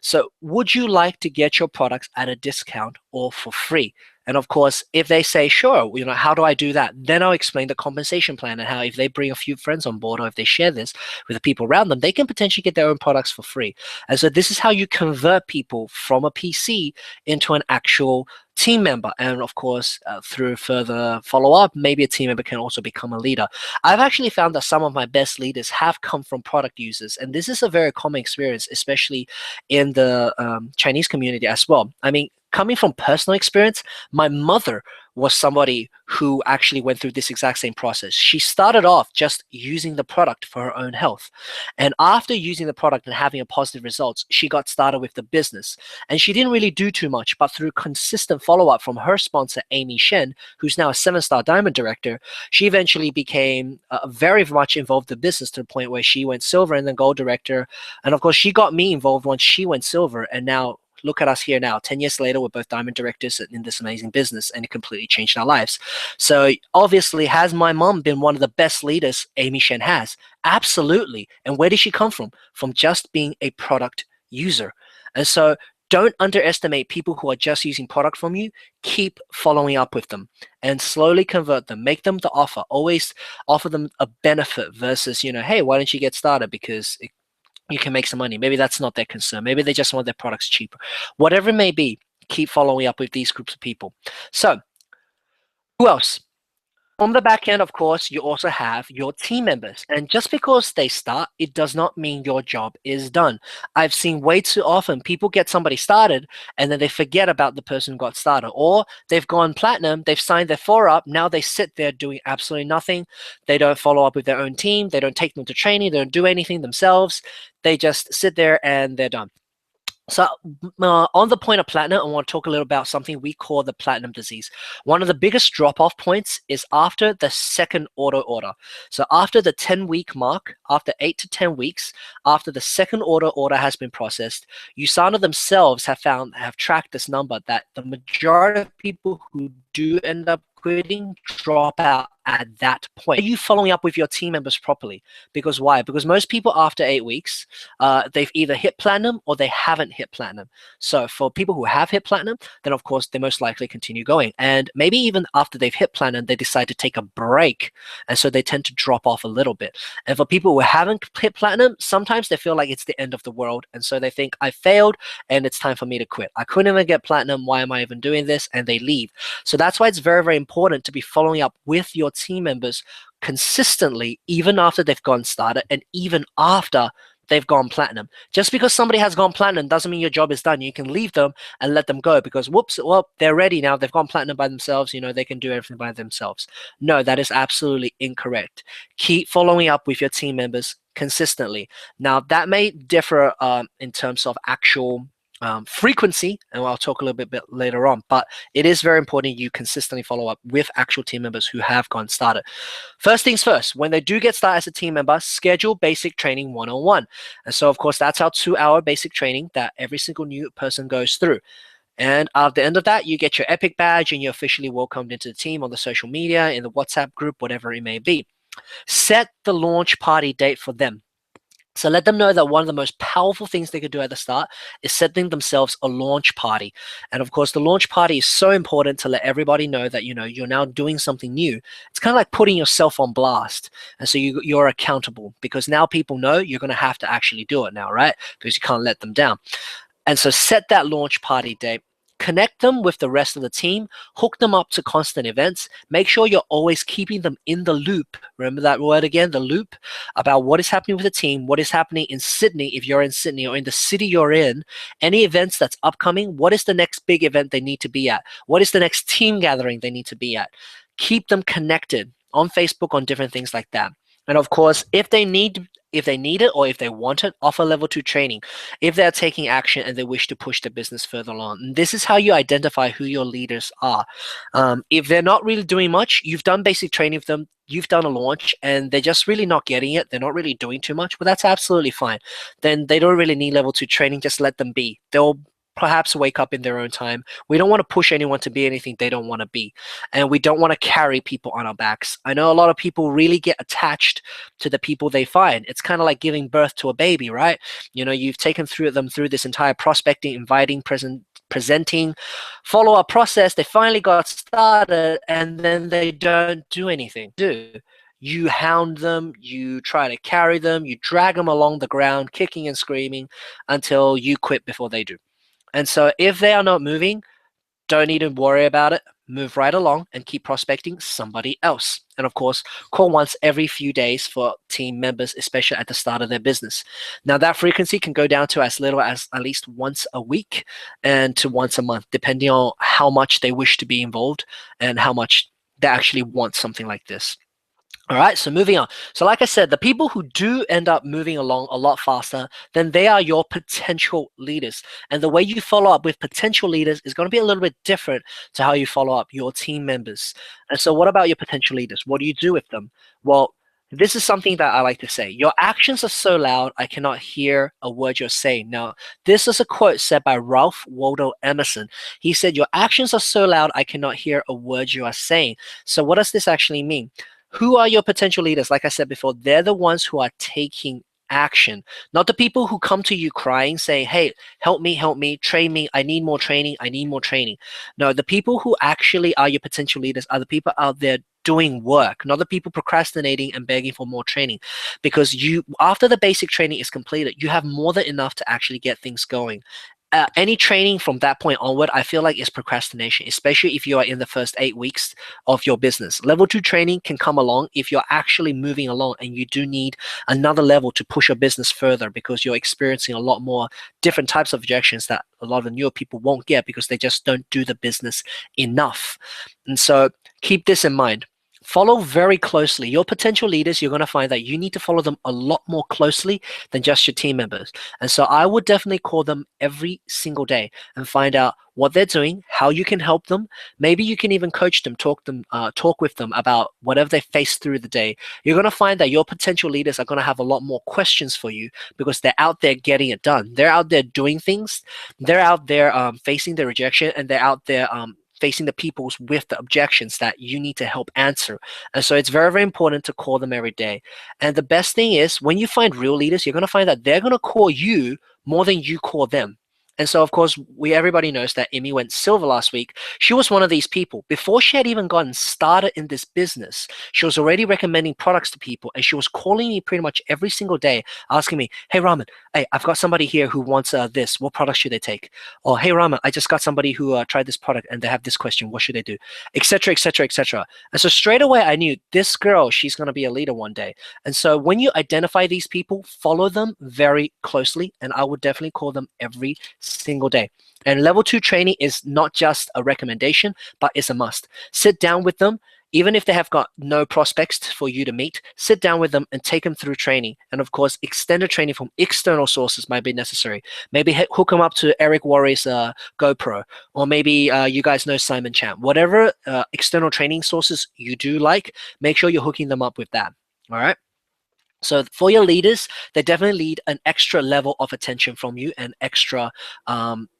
So, would you like to get your products at a discount or for free? And of course, if they say, sure, how do I do that? Then I'll explain the compensation plan and how if they bring a few friends on board or if they share this with the people around them, they can potentially get their own products for free. And so this is how you convert people from a PC into an actual team member. And of course, through further follow-up, maybe a team member can also become a leader. I've actually found that some of my best leaders have come from product users. And this is a very common experience, especially in the Chinese community as well. I mean, coming from personal experience, my mother was somebody who actually went through this exact same process. She started off just using the product for her own health. And after using the product and having a positive results, she got started with the business. And she didn't really do too much, but through consistent follow-up from her sponsor, Amy Shen, who's now a 7-star diamond director, she eventually became very much involved in the business to the point where she went silver and then gold director. And of course, she got me involved once she went silver. And now look at us here now. 10 years later, we're both diamond directors in this amazing business, and it completely changed our lives. So obviously, has my mom been one of the best leaders Amy Shen has? Absolutely. And where did she come from? From just being a product user. And so don't underestimate people who are just using product from you. Keep following up with them and slowly convert them. Make them the offer. Always offer them a benefit versus, hey, why don't you get started? Because you can make some money. Maybe that's not their concern. Maybe they just want their products cheaper. Whatever it may be, keep following up with these groups of people. So, who else? On the back end, of course, you also have your team members. And just because they start, it does not mean your job is done. I've seen way too often people get somebody started and then they forget about the person who got started. Or they've gone platinum, they've signed their 4-up, now they sit there doing absolutely nothing. They don't follow up with their own team. They don't take them to training. They don't do anything themselves. They just sit there and they're done. So on the point of platinum, I want to talk a little about something we call the platinum disease. One of the biggest drop-off points is after the second order. So after the 10-week mark, after 8 to 10 weeks, after the second order has been processed, USANA themselves have tracked this number that the majority of people who do end up quitting drop out at that point. Are you following up with your team members properly? Because why? Because most people after 8 weeks, they've either hit platinum or they haven't hit platinum. So for people who have hit platinum, then of course they most likely continue going. And maybe even after they've hit platinum, they decide to take a break. And so they tend to drop off a little bit. And for people who haven't hit platinum, sometimes they feel like it's the end of the world. And so they think, I failed and it's time for me to quit. I couldn't even get platinum. Why am I even doing this? And they leave. So that's why it's very, very important to be following up with your team members consistently, even after they've gone started and even after they've gone platinum. Just because somebody has gone platinum doesn't mean your job is done. You can leave them and let them go because whoops, well, they're ready now. They've gone platinum by themselves. They can do everything by themselves. No, that is absolutely incorrect. Keep following up with your team members consistently. Now, that may differ in terms of actual frequency, and I'll talk a little bit later on, but it is very important you consistently follow up with actual team members who have gone started. First things first, when they do get started as a team member, schedule basic training one-on-one. And so, of course, that's our 2-hour basic training that every single new person goes through. And at the end of that, you get your Epic badge and you're officially welcomed into the team on the social media, in the WhatsApp group, whatever it may be. Set the launch party date for them. So let them know that one of the most powerful things they could do at the start is setting themselves a launch party. And of course, the launch party is so important to let everybody know that you're now doing something new. It's kind of like putting yourself on blast. And so you're accountable because now people know you're going to have to actually do it now, right? Because you can't let them down. And so set that launch party date. Connect them with the rest of the team, hook them up to constant events, make sure you're always keeping them in the loop. Remember that word again, the loop, about what is happening with the team, what is happening in Sydney if you're in Sydney or in the city you're in, any events that's upcoming, what is the next big event they need to be at, what is the next team gathering they need to be at. Keep them connected on Facebook, on different things like that. And of course, if they need it or if they want it, offer level 2 training if they're taking action and they wish to push the business further along. And this is how you identify who your leaders are. If they're not really doing much, you've done basic training with them, you've done a launch, and they're just really not getting it, they're not really doing too much, well, that's absolutely fine. Then they don't really need level 2 training, just let them be. They'll perhaps wake up in their own time. We don't want to push anyone to be anything they don't want to be. And we don't want to carry people on our backs. I know a lot of people really get attached to the people they find. It's kind of like giving birth to a baby, right? You've taken them through this entire prospecting, inviting, presenting, follow-up process. They finally got started and then they don't do anything. You hound them, you try to carry them, you drag them along the ground, kicking and screaming until you quit before they do. And so if they are not moving, don't even worry about it. Move right along and keep prospecting somebody else. And of course, call once every few days for team members, especially at the start of their business. Now, that frequency can go down to as little as at least once a week and to once a month, depending on how much they wish to be involved and how much they actually want something like this. All right, so moving on. So like I said, the people who do end up moving along a lot faster, then they are your potential leaders. And the way you follow up with potential leaders is going to be a little bit different to how you follow up your team members. And so what about your potential leaders? What do you do with them? Well, this is something that I like to say. Your actions are so loud, I cannot hear a word you're saying. Now, this is a quote said by Ralph Waldo Emerson. He said, your actions are so loud, I cannot hear a word you are saying. So what does this actually mean? Who are your potential leaders? Like I said before, they're the ones who are taking action, not the people who come to you crying, saying, hey, help me, train me, I need more training, I need more training. No, the people who actually are your potential leaders are the people out there doing work, not the people procrastinating and begging for more training. Because after the basic training is completed, you have more than enough to actually get things going. Any training from that point onward, I feel like is procrastination, especially if you are in the first 8 weeks of your business. Level 2 training can come along if you're actually moving along and you do need another level to push your business further because you're experiencing a lot more different types of objections that a lot of the newer people won't get because they just don't do the business enough. And so keep this in mind. Follow very closely. Your potential leaders, you're going to find that you need to follow them a lot more closely than just your team members. And so I would definitely call them every single day and find out what they're doing, how you can help them. Maybe you can even coach them, talk with them about whatever they face through the day. You're going to find that your potential leaders are going to have a lot more questions for you because they're out there getting it done. They're out there doing things. They're out there facing the rejection, and they're out there facing the peoples with the objections that you need to help answer. And so it's very, very important to call them every day. And the best thing is when you find real leaders, you're going to find that they're going to call you more than you call them. And so, of course, everybody knows that Emmy went silver last week. She was one of these people. Before she had even gotten started in this business, she was already recommending products to people, and she was calling me pretty much every single day, asking me, "Hey, Raman, hey, I've got somebody here who wants this. What product should they take?" Or, "Hey, Raman, I just got somebody who tried this product and they have this question. What should they do?" Etc. Etc. Etc. And so straight away, I knew this girl, she's going to be a leader one day. And so when you identify these people, follow them very closely, and I would definitely call them every single day. And level 2 training is not just a recommendation, but it's a must. Sit down with them. Even if they have got no prospects for you to meet, sit down with them and take them through training. And of course, extended training from external sources might be necessary. Maybe hook them up to Eric Worre's GoPro, or maybe you guys know Simon Chan. Whatever external training sources you do like, make sure you're hooking them up with that. All right. So for your leaders, they definitely need an extra level of attention from you and extra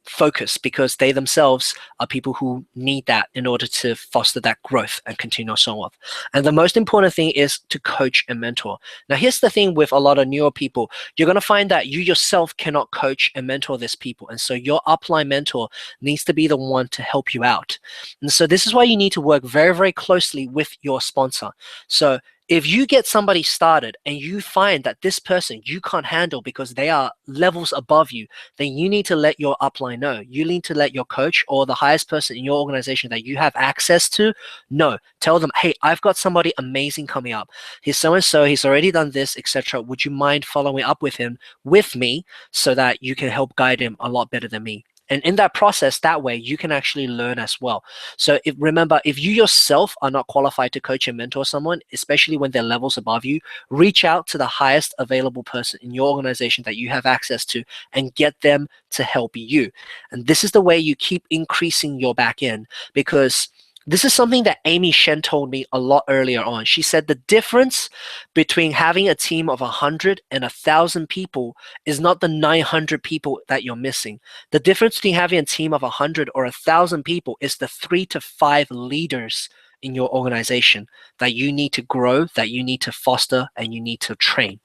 focus, because they themselves are people who need that in order to foster that growth and continue so on. And the most important thing is to coach and mentor. Now, here's the thing with a lot of newer people. You're going to find that you yourself cannot coach and mentor these people. And so your upline mentor needs to be the one to help you out. And so this is why you need to work very, very closely with your sponsor. So if you get somebody started and you find that this person you can't handle because they are levels above you, then you need to let your upline know. You need to let your coach or the highest person in your organization that you have access to know. Tell them, "Hey, I've got somebody amazing coming up. He's so and so, he's already done this, etc. Would you mind following up with him with me so that you can help guide him a lot better than me?" And in that process, that way, you can actually learn as well. So remember, if you yourself are not qualified to coach and mentor someone, especially when they're levels above you, reach out to the highest available person in your organization that you have access to and get them to help you. And this is the way you keep increasing your back end, because this is something that Amy Shen told me a lot earlier on. She said the difference between having a team of 100 and 1,000 people is not the 900 people that you're missing. The difference between having a team of 100 or 1,000 people is the 3 to 5 leaders in your organization that you need to grow, that you need to foster, and you need to train.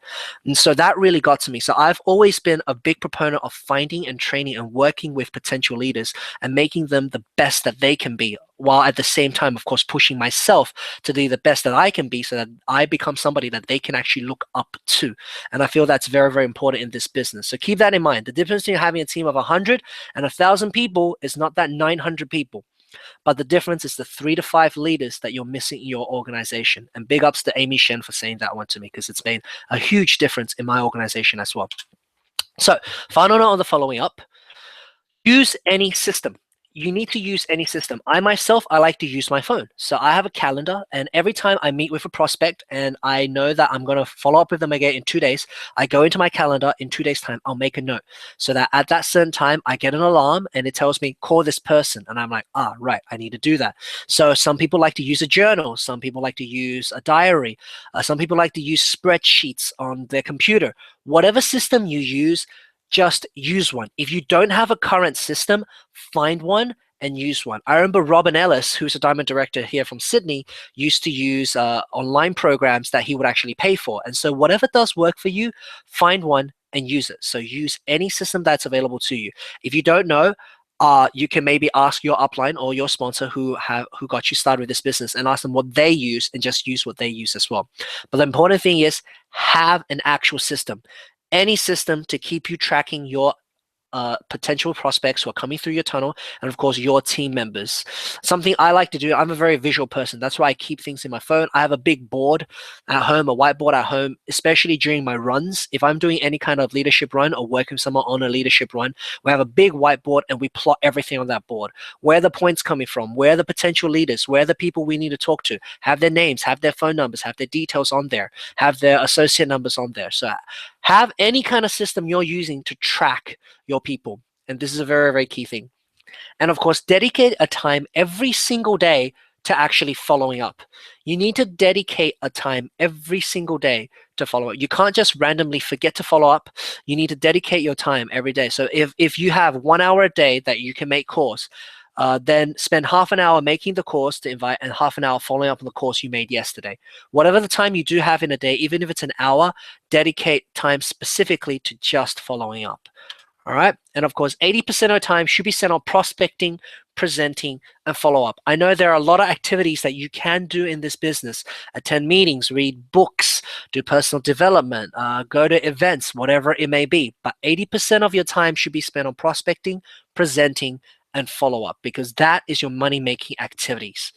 And so that really got to me. So I've always been a big proponent of finding and training and working with potential leaders and making them the best that they can be, while at the same time, of course, pushing myself to be the best that I can be so that I become somebody that they can actually look up to. And I feel that's very, very important in this business. So keep that in mind. The difference between having a team of 100 and 1,000 people is not that 900 people. But the difference is the 3 to 5 leaders that you're missing in your organization. And big ups to Amy Shen for saying that one to me, because it's made a huge difference in my organization as well. So, final note on the following up. Use any system. You need to use any system. I myself, I like to use my phone. So I have a calendar, and every time I meet with a prospect and I know that I'm going to follow up with them again in 2 days, I go into my calendar. In 2 days' time, I'll make a note so that at that certain time, I get an alarm and it tells me, call this person. And I'm like, right, I need to do that. So some people like to use a journal. Some people like to use a diary. Some people like to use spreadsheets on their computer. Whatever system you use, just use one. If you don't have a current system, find one and use one. I remember Robin Ellis, who's a diamond director here from Sydney, used to use online programs that he would actually pay for. And so whatever does work for you, find one and use it. So use any system that's available to you. If you don't know, you can maybe ask your upline or your sponsor who got you started with this business and ask them what they use and just use what they use as well. But the important thing is have an actual system. Any system to keep you tracking your potential prospects who are coming through your tunnel, and of course your team members. Something I like to do, I'm a very visual person. That's why I keep things in my phone. I have a big board at home, a whiteboard at home, especially during my runs. If I'm doing any kind of leadership run or working with someone on a leadership run, we have a big whiteboard and we plot everything on that board. Where are the points coming from? Where are the potential leaders? Where are the people we need to talk to? Have their names, have their phone numbers, have their details on there, have their associate numbers on there. So have any kind of system you're using to track your people. And this is a very, very key thing. And of course, dedicate a time every single day to actually following up. You need to dedicate a time every single day to follow up. You can't just randomly forget to follow up. You need to dedicate your time every day. So if you have 1 hour a day that you can make calls, then spend half an hour making the course to invite and half an hour following up on the course you made yesterday. Whatever the time you do have in a day, even if it's an hour, dedicate time specifically to just following up. All right. And of course, 80% of the time should be spent on prospecting, presenting, and follow up. I know there are a lot of activities that you can do in this business: attend meetings, read books, do personal development, go to events, whatever it may be. But 80% of your time should be spent on prospecting, presenting, and follow up, because that is your money making activities.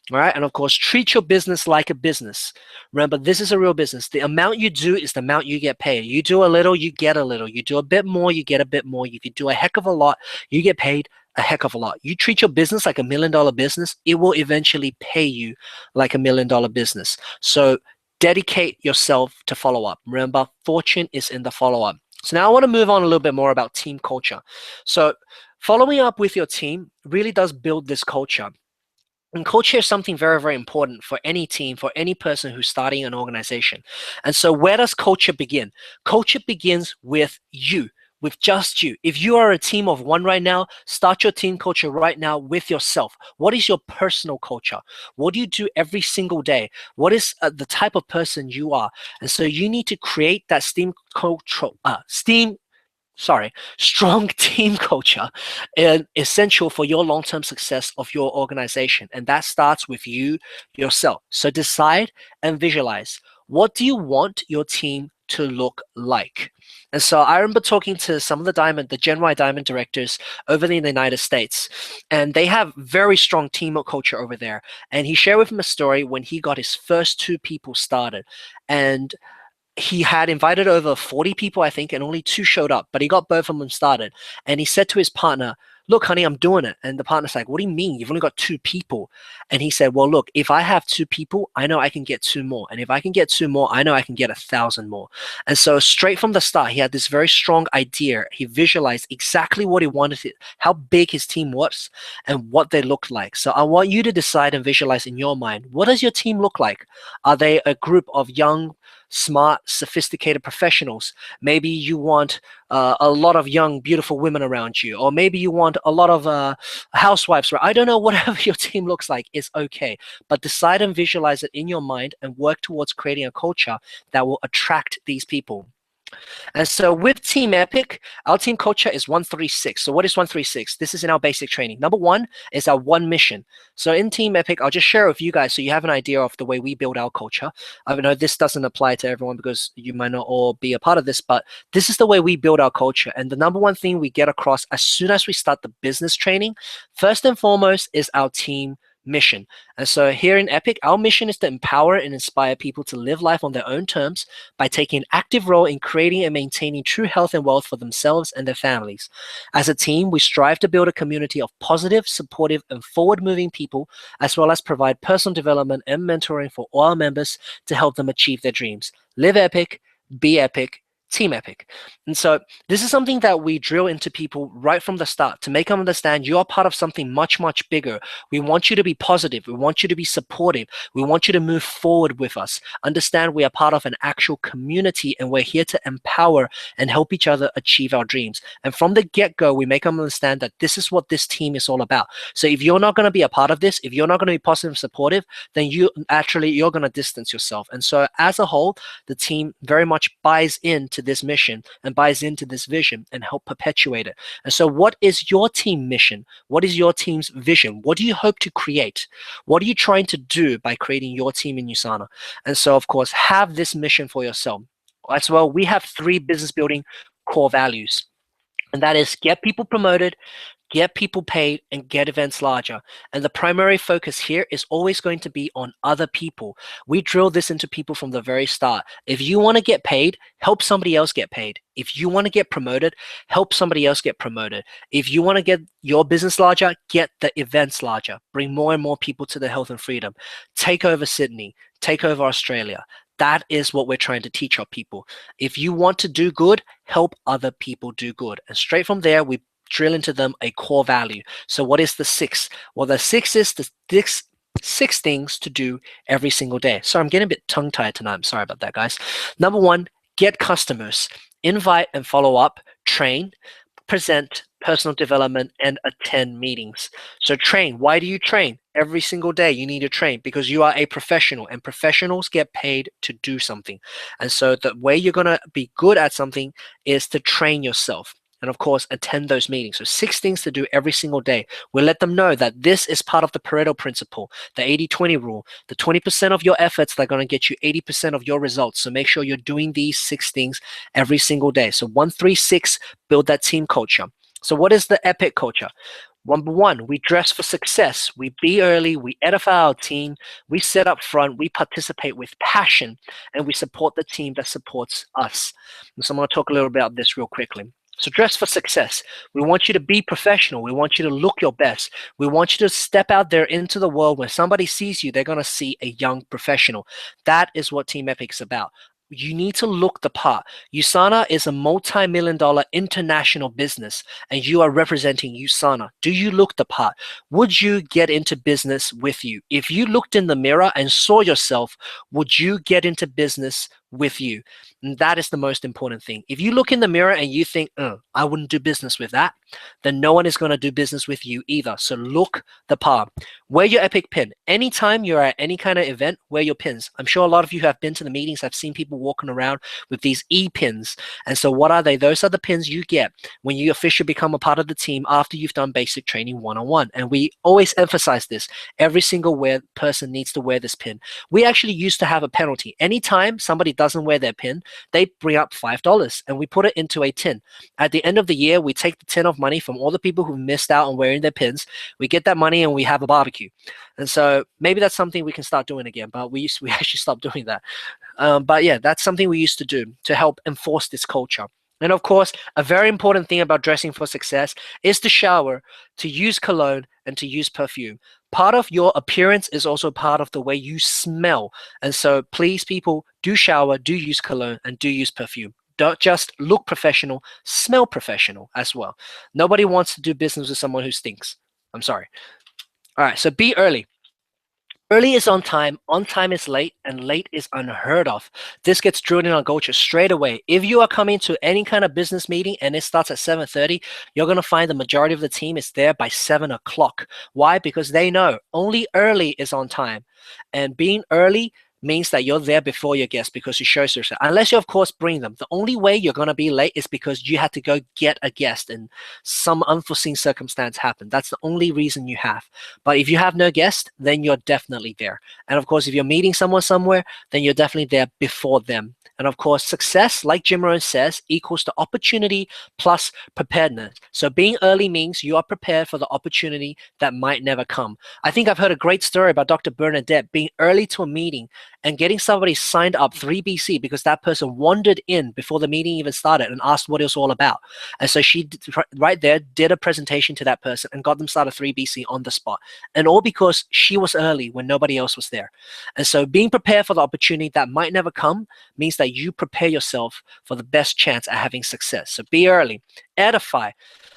All right. And of course, treat your business like a business. Remember, this is a real business. The amount you do is the amount you get paid. You do a little, you get a little. You do a bit more, you get a bit more. If you do a heck of a lot, you get paid a heck of a lot. You treat your business like $1 million business, it will eventually pay you like $1 million business. So dedicate yourself to follow up. Remember, fortune is in the follow up. So now I want to move on a little bit more about team culture. So following up with your team really does build this culture. And culture is something very, very important for any team, for any person who's starting an organization. And so, where does culture begin? Culture begins with you, with just you. If you are a team of one right now, start your team culture right now with yourself. What is your personal culture? What do you do every single day? What is the type of person you are? And so, you need to create that strong team culture is essential for your long-term success of your organization. And that starts with you yourself. So decide and visualize, what do you want your team to look like? And so I remember talking to some of the Gen Y Diamond directors over in the United States, and they have very strong team culture over there. And he shared with me a story when he got his first 2 people started. And he had invited over 40 people, I think, and only 2 showed up, but he got both of them started. And he said to his partner, "Look, honey, I'm doing it." And the partner's like, "What do you mean? You've only got 2 people." And he said, "Well, look, if I have 2 people, I know I can get 2 more. And if I can get 2 more, I know I can get 1,000 more." And so straight from the start, he had this very strong idea. He visualized exactly what he wanted, how big his team was, and what they looked like. So I want you to decide and visualize in your mind, what does your team look like? Are they a group of young, smart, sophisticated professionals? Maybe you want a lot of young, beautiful women around you, or maybe you want a lot of housewives. Right? I don't know. Whatever your team looks like is okay, but decide and visualize it in your mind and work towards creating a culture that will attract these people. And so with Team Epic, our team culture is 136. So what is 136? This is in our basic training. Number 1 is our one mission. So in Team Epic, I'll just share with you guys so you have an idea of the way we build our culture. I know this doesn't apply to everyone because you might not all be a part of this, but this is the way we build our culture. And the number 1 thing we get across as soon as we start the business training, first and foremost, is our team mission. And so here in Epic, our mission is to empower and inspire people to live life on their own terms by taking an active role in creating and maintaining true health and wealth for themselves and their families. As a team, we strive to build a community of positive, supportive, and forward-moving people, as well as provide personal development and mentoring for all our members to help them achieve their dreams. Live epic, be epic, Team Epic. And so this is something that we drill into people right from the start to make them understand you are part of something much, much bigger. We want you to be positive. We want you to be supportive. We want you to move forward with us. Understand we are part of an actual community and we're here to empower and help each other achieve our dreams. And from the get-go, we make them understand that this is what this team is all about. So if you're not going to be a part of this, if you're not going to be positive and supportive, then you're going to distance yourself. And so as a whole, the team very much buys into this mission and buys into this vision and help perpetuate it. And so what is your team mission? What is your team's vision? What do you hope to create? What are you trying to do by creating your team in USANA? And so, of course, have this mission for yourself. As well, we have 3 business building core values. And that is get people promoted, get people paid, and get events larger. And the primary focus here is always going to be on other people. We drill this into people from the very start. If you want to get paid, help somebody else get paid. If you want to get promoted, help somebody else get promoted. If you want to get your business larger, get the events larger. Bring more and more people to the health and freedom. Take over Sydney. Take over Australia. That is what we're trying to teach our people. If you want to do good, help other people do good. And straight from there, we drill into them a core value. So what is the 6? Well, the 6 is the 6 things to do every single day. So I'm getting a bit tongue-tied tonight. I'm sorry about that, guys. Number 1, get customers. Invite and follow up, train, present, personal development, and attend meetings. So train. Why do you train? Every single day you need to train because you are a professional and professionals get paid to do something. And so the way you're going to be good at something is to train yourself. And of course, attend those meetings. So 6 things to do every single day. We'll let them know that this is part of the Pareto principle, the 80-20 rule, the 20% of your efforts that are going to get you 80% of your results. So make sure you're doing these 6 things every single day. So 136, build that team culture. So what is the epic culture? Number one, we dress for success. We be early. We edify our team. We sit up front. We participate with passion, and we support the team that supports us. And so I'm going to talk a little bit about this real quickly. So dress for success. We want you to be professional. We want you to look your best. We want you to step out there into the world. When somebody sees you, they're going to see a young professional. That is what Team Epic is about. You need to look the part. USANA is a multi-million-dollar international business, and you are representing USANA. Do you look the part? Would you get into business with you? If you looked in the mirror and saw yourself, would you get into business with you? And that is the most important thing. If you look in the mirror and you think, I wouldn't do business with that, then no one is going to do business with you either. So look the part. Wear your epic pin. Anytime you're at any kind of event, wear your pins. I'm sure a lot of you have been to the meetings. I've seen people walking around with these e-pins. And so what are they? Those are the pins you get when you officially become a part of the team after you've done basic training one-on-one. And we always emphasize this. Every single person needs to wear this pin. We actually used to have a penalty. Anytime somebody doesn't wear their pin, they bring up $5 and we put it into a tin. At the end of the year, we take the tin of money from all the people who missed out on wearing their pins. We get that money and we have a barbecue. And so maybe that's something we can start doing again, but we actually stopped doing that. But yeah, that's something we used to do to help enforce this culture. And of course, a very important thing about dressing for success is to shower, to use cologne, and to use perfume. Part of your appearance is also part of the way you smell. And so please, people, do shower, do use cologne, and do use perfume. Don't just look professional, smell professional as well. Nobody wants to do business with someone who stinks. I'm sorry. All right, so be early. Early is on time is late, and late is unheard of. This gets drilled in our culture straight away. If you are coming to any kind of business meeting and it starts at 7:30, you're going to find the majority of the team is there by 7 o'clock. Why? Because they know only early is on time. And being early means that you're there before your guests because you show yourself. Unless you, of course, bring them. The only way you're going to be late is because you had to go get a guest and some unforeseen circumstance happened. That's the only reason you have. But if you have no guest, then you're definitely there. And of course, if you're meeting someone somewhere, then you're definitely there before them. And of course, success, like Jim Rohn says, equals to opportunity plus preparedness. So being early means you are prepared for the opportunity that might never come. I think I've heard a great story about Dr. Bernadette being early to a meeting and getting somebody signed up 3BC because that person wandered in before the meeting even started and asked what it was all about. And so she right there did a presentation to that person and got them started 3BC on the spot. And all because she was early when nobody else was there. And so being prepared for the opportunity that might never come means that you prepare yourself for the best chance at having success. So be early. Edify.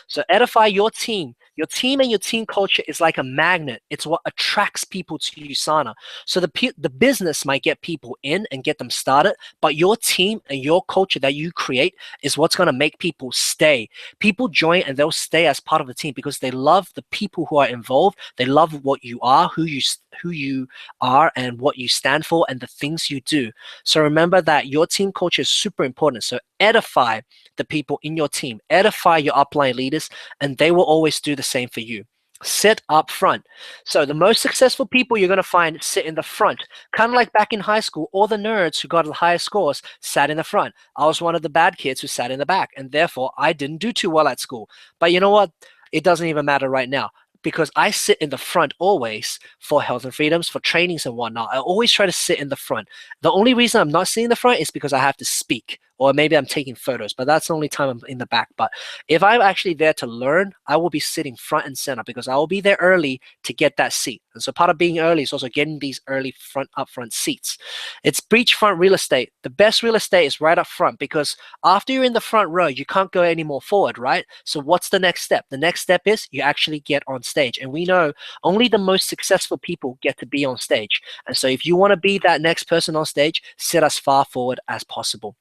So edify your team. Your team and your team culture is like a magnet. It's what attracts people to USANA. So the business might get people in and get them started, but your team and your culture that you create is what's going to make people stay. People join and they'll stay as part of the team because they love the people who are involved. They love what you are, who you are, and what you stand for, and the things you do. So remember that your team culture is super important. So edify the people in your team, edify your upline leaders, and they will always do the same for you. Sit up front. So the most successful people you're going to find sit in the front. Kind of like back in high school, all the nerds who got the highest scores sat in the front. I was one of the bad kids who sat in the back, and therefore I didn't do too well at school. But you know what? It doesn't even matter right now, because I sit in the front always for health and freedoms, for trainings and whatnot. I always try to sit in the front. The only reason I'm not sitting in the front is because I have to speak, or maybe I'm taking photos, but that's the only time I'm in the back. But if I'm actually there to learn, I will be sitting front and center because I will be there early to get that seat. And so part of being early is also getting these early upfront seats. It's beachfront real estate. The best real estate is right up front, because after you're in the front row, you can't go any more forward, right? So what's the next step? The next step is you actually get on stage. And we know only the most successful people get to be on stage. And so if you want to be that next person on stage, sit as far forward as possible.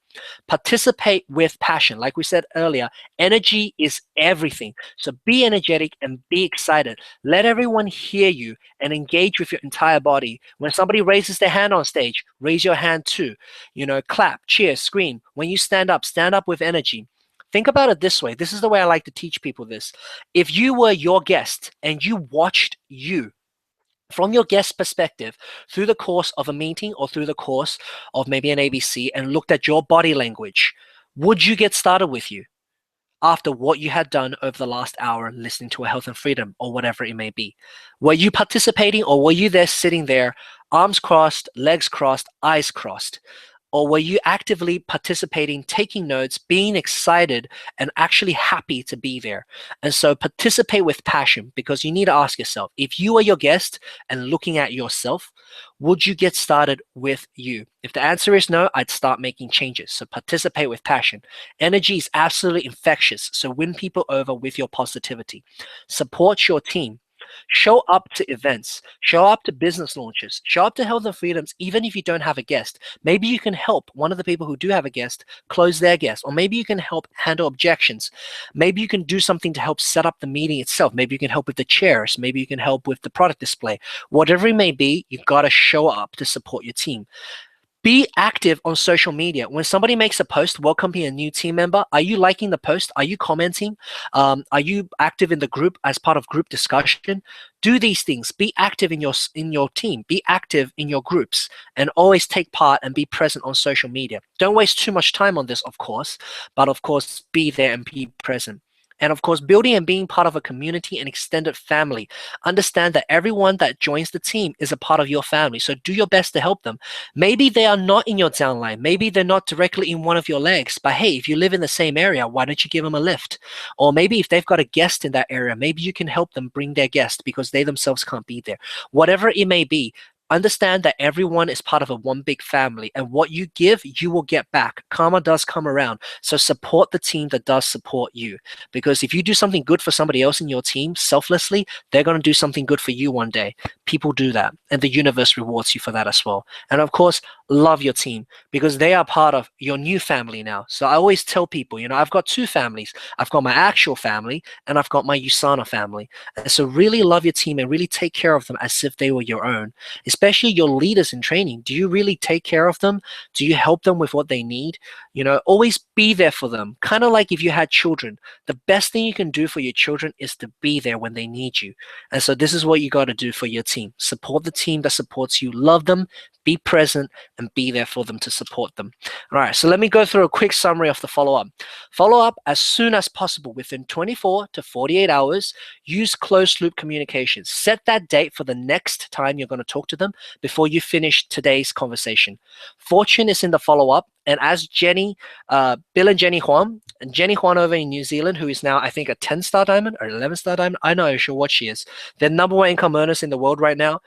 Participate with passion. Like we said earlier, energy is everything. So be energetic and be excited. Let everyone hear you and engage with your entire body. When somebody raises their hand on stage, raise your hand too. Clap, cheer, scream. When you stand up with energy. Think about it this way. This is the way I like to teach people this. If you were your guest and you watched you from your guest perspective through the course of a meeting or through the course of maybe an ABC and looked at your body language, would you get started with you after what you had done over the last hour listening to a health and freedom or whatever it may be? Were you participating or were you there sitting there, arms crossed, legs crossed, eyes crossed? Or were you actively participating, taking notes, being excited, and actually happy to be there? And so participate with passion, because you need to ask yourself, if you are your guest and looking at yourself, would you get started with you? If the answer is no, I'd start making changes. So participate with passion. Energy is absolutely infectious. So win people over with your positivity. Support your team. Show up to events, show up to business launches, show up to Health and Freedoms, even if you don't have a guest. Maybe you can help one of the people who do have a guest close their guest, or maybe you can help handle objections. Maybe you can do something to help set up the meeting itself. Maybe you can help with the chairs. Maybe you can help with the product display. Whatever it may be, you got to show up to support your team. Be active on social media. When somebody makes a post welcoming a new team member, are you liking the post? Are you commenting? Are you active in the group as part of group discussion? Do these things. Be active in your team. Be active in your groups, and always take part and be present on social media. Don't waste too much time on this, of course, but of course, be there and be present. And of course, building and being part of a community and extended family. Understand that everyone that joins the team is a part of your family. So do your best to help them. Maybe they are not in your downline. Maybe they're not directly in one of your legs. But hey, if you live in the same area, why don't you give them a lift? Or maybe if they've got a guest in that area, maybe you can help them bring their guest because they themselves can't be there. Whatever it may be, understand that everyone is part of a one big family, and what you give, you will get back. Karma does come around. So support the team that does support you. Because if you do something good for somebody else in your team selflessly, they're going to do something good for you one day. People do that, and the universe rewards you for that as well. And of course, love your team, because they are part of your new family now. So I always tell people, I've got two families. I've got my actual family and I've got my USANA family. And so really love your team and really take care of them as if they were your own, especially your leaders in training. Do you really take care of them? Do you help them with what they need? Always be there for them. Kind of like if you had children, the best thing you can do for your children is to be there when they need you. And so this is what you got to do for your team. Support the team that supports you. Love them, be present, and be there for them to support them. All right, so let me go through a quick summary of the follow-up. Follow up as soon as possible, within 24 to 48 hours. Use closed loop communication. Set that date for the next time you're going to talk to them before you finish today's conversation. Fortune is in the follow-up. And as Bill and Jenny Huang over in New Zealand, who is now, I think, a 10-star diamond or 11-star diamond, I'm not sure what she is. They're number one income earners in the world right now.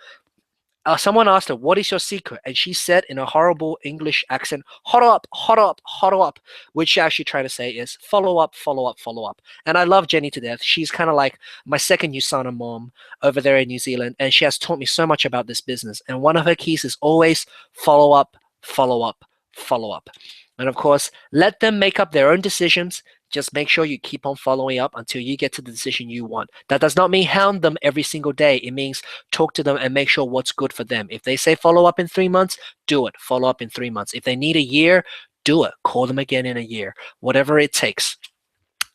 Someone asked her, what is your secret? And she said in a horrible English accent, hot up, hot up, hot up, which she actually trying to say is follow up, follow up, follow up. And I love Jenny to death. She's kind of like my second USANA mom over there in New Zealand. And she has taught me so much about this business. And one of her keys is always follow up, follow up, follow up. And of course, let them make up their own decisions. Just make sure you keep on following up until you get to the decision you want. That does not mean hound them every single day. It means talk to them and make sure what's good for them. If they say follow up in 3 months, do it. Follow up in 3 months. If they need a year, do it. Call them again in a year. Whatever it takes.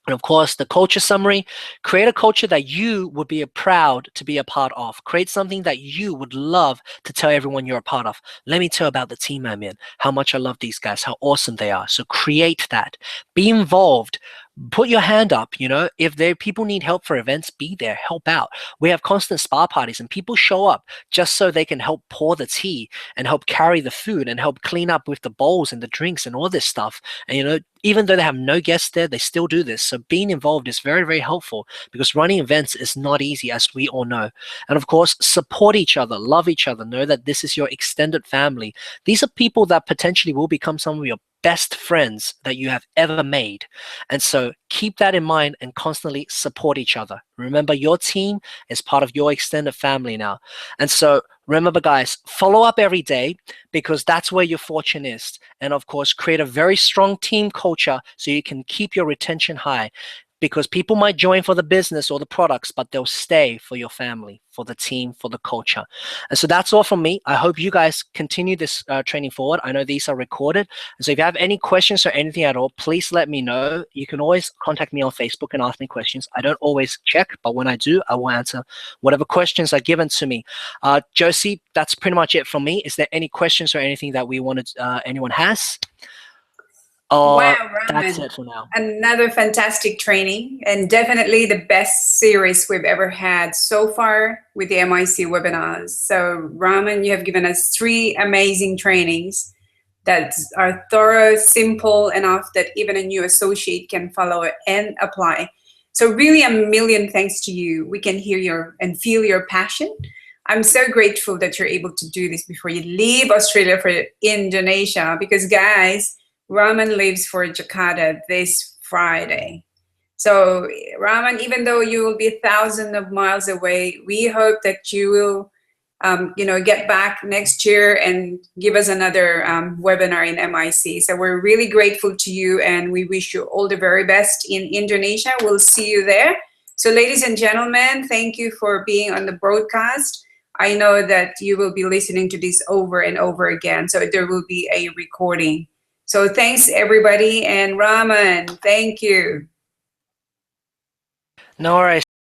And of course, the culture summary, create a culture that you would be proud to be a part of. Create something that you would love to tell everyone you're a part of. Let me tell about the team I'm in, how much I love these guys, how awesome they are. So create that. Be involved. Put your hand up. If people need help for events, be there, help out. We have constant spa parties and people show up just so they can help pour the tea and help carry the food and help clean up with the bowls and the drinks and all this stuff. And even though they have no guests there, they still do this. So being involved is very, very helpful, because running events is not easy, as we all know. And of course, support each other, love each other, know that this is your extended family. These are people that potentially will become some of your best friends that you have ever made. And so keep that in mind and constantly support each other. Remember, your team is part of your extended family now. And so Remember, guys, follow up every day because that's where your fortune is. And of course, create a very strong team culture so you can keep your retention high. Because people might join for the business or the products, but they'll stay for your family, for the team, for the culture. And so that's all from me. I hope you guys continue this training forward. I know these are recorded. And so if you have any questions or anything at all, please let me know. You can always contact me on Facebook and ask me questions. I don't always check, but when I do, I will answer whatever questions are given to me. Josie, that's pretty much it from me. Is there any questions or anything that we wanted anyone has? Wow, That's Raman. it for now. Another fantastic training and definitely the best series we've ever had so far with the MIC webinars. So, Raman, you have given us three amazing trainings that are thorough, simple enough that even a new associate can follow and apply. So, really, a million thanks to you. We can hear your and feel your passion. I'm so grateful that you're able to do this before you leave Australia for Indonesia because, guys, Raman leaves for Jakarta this Friday. So, Raman, even though you will be thousands of miles away, we hope that you will, get back next year and give us another webinar in MIC. So we're really grateful to you, and we wish you all the very best in Indonesia. We'll see you there. So, ladies and gentlemen, thank you for being on the broadcast. I know that you will be listening to this over and over again, so there will be a recording. So thanks everybody, and Raman, thank you. No worries.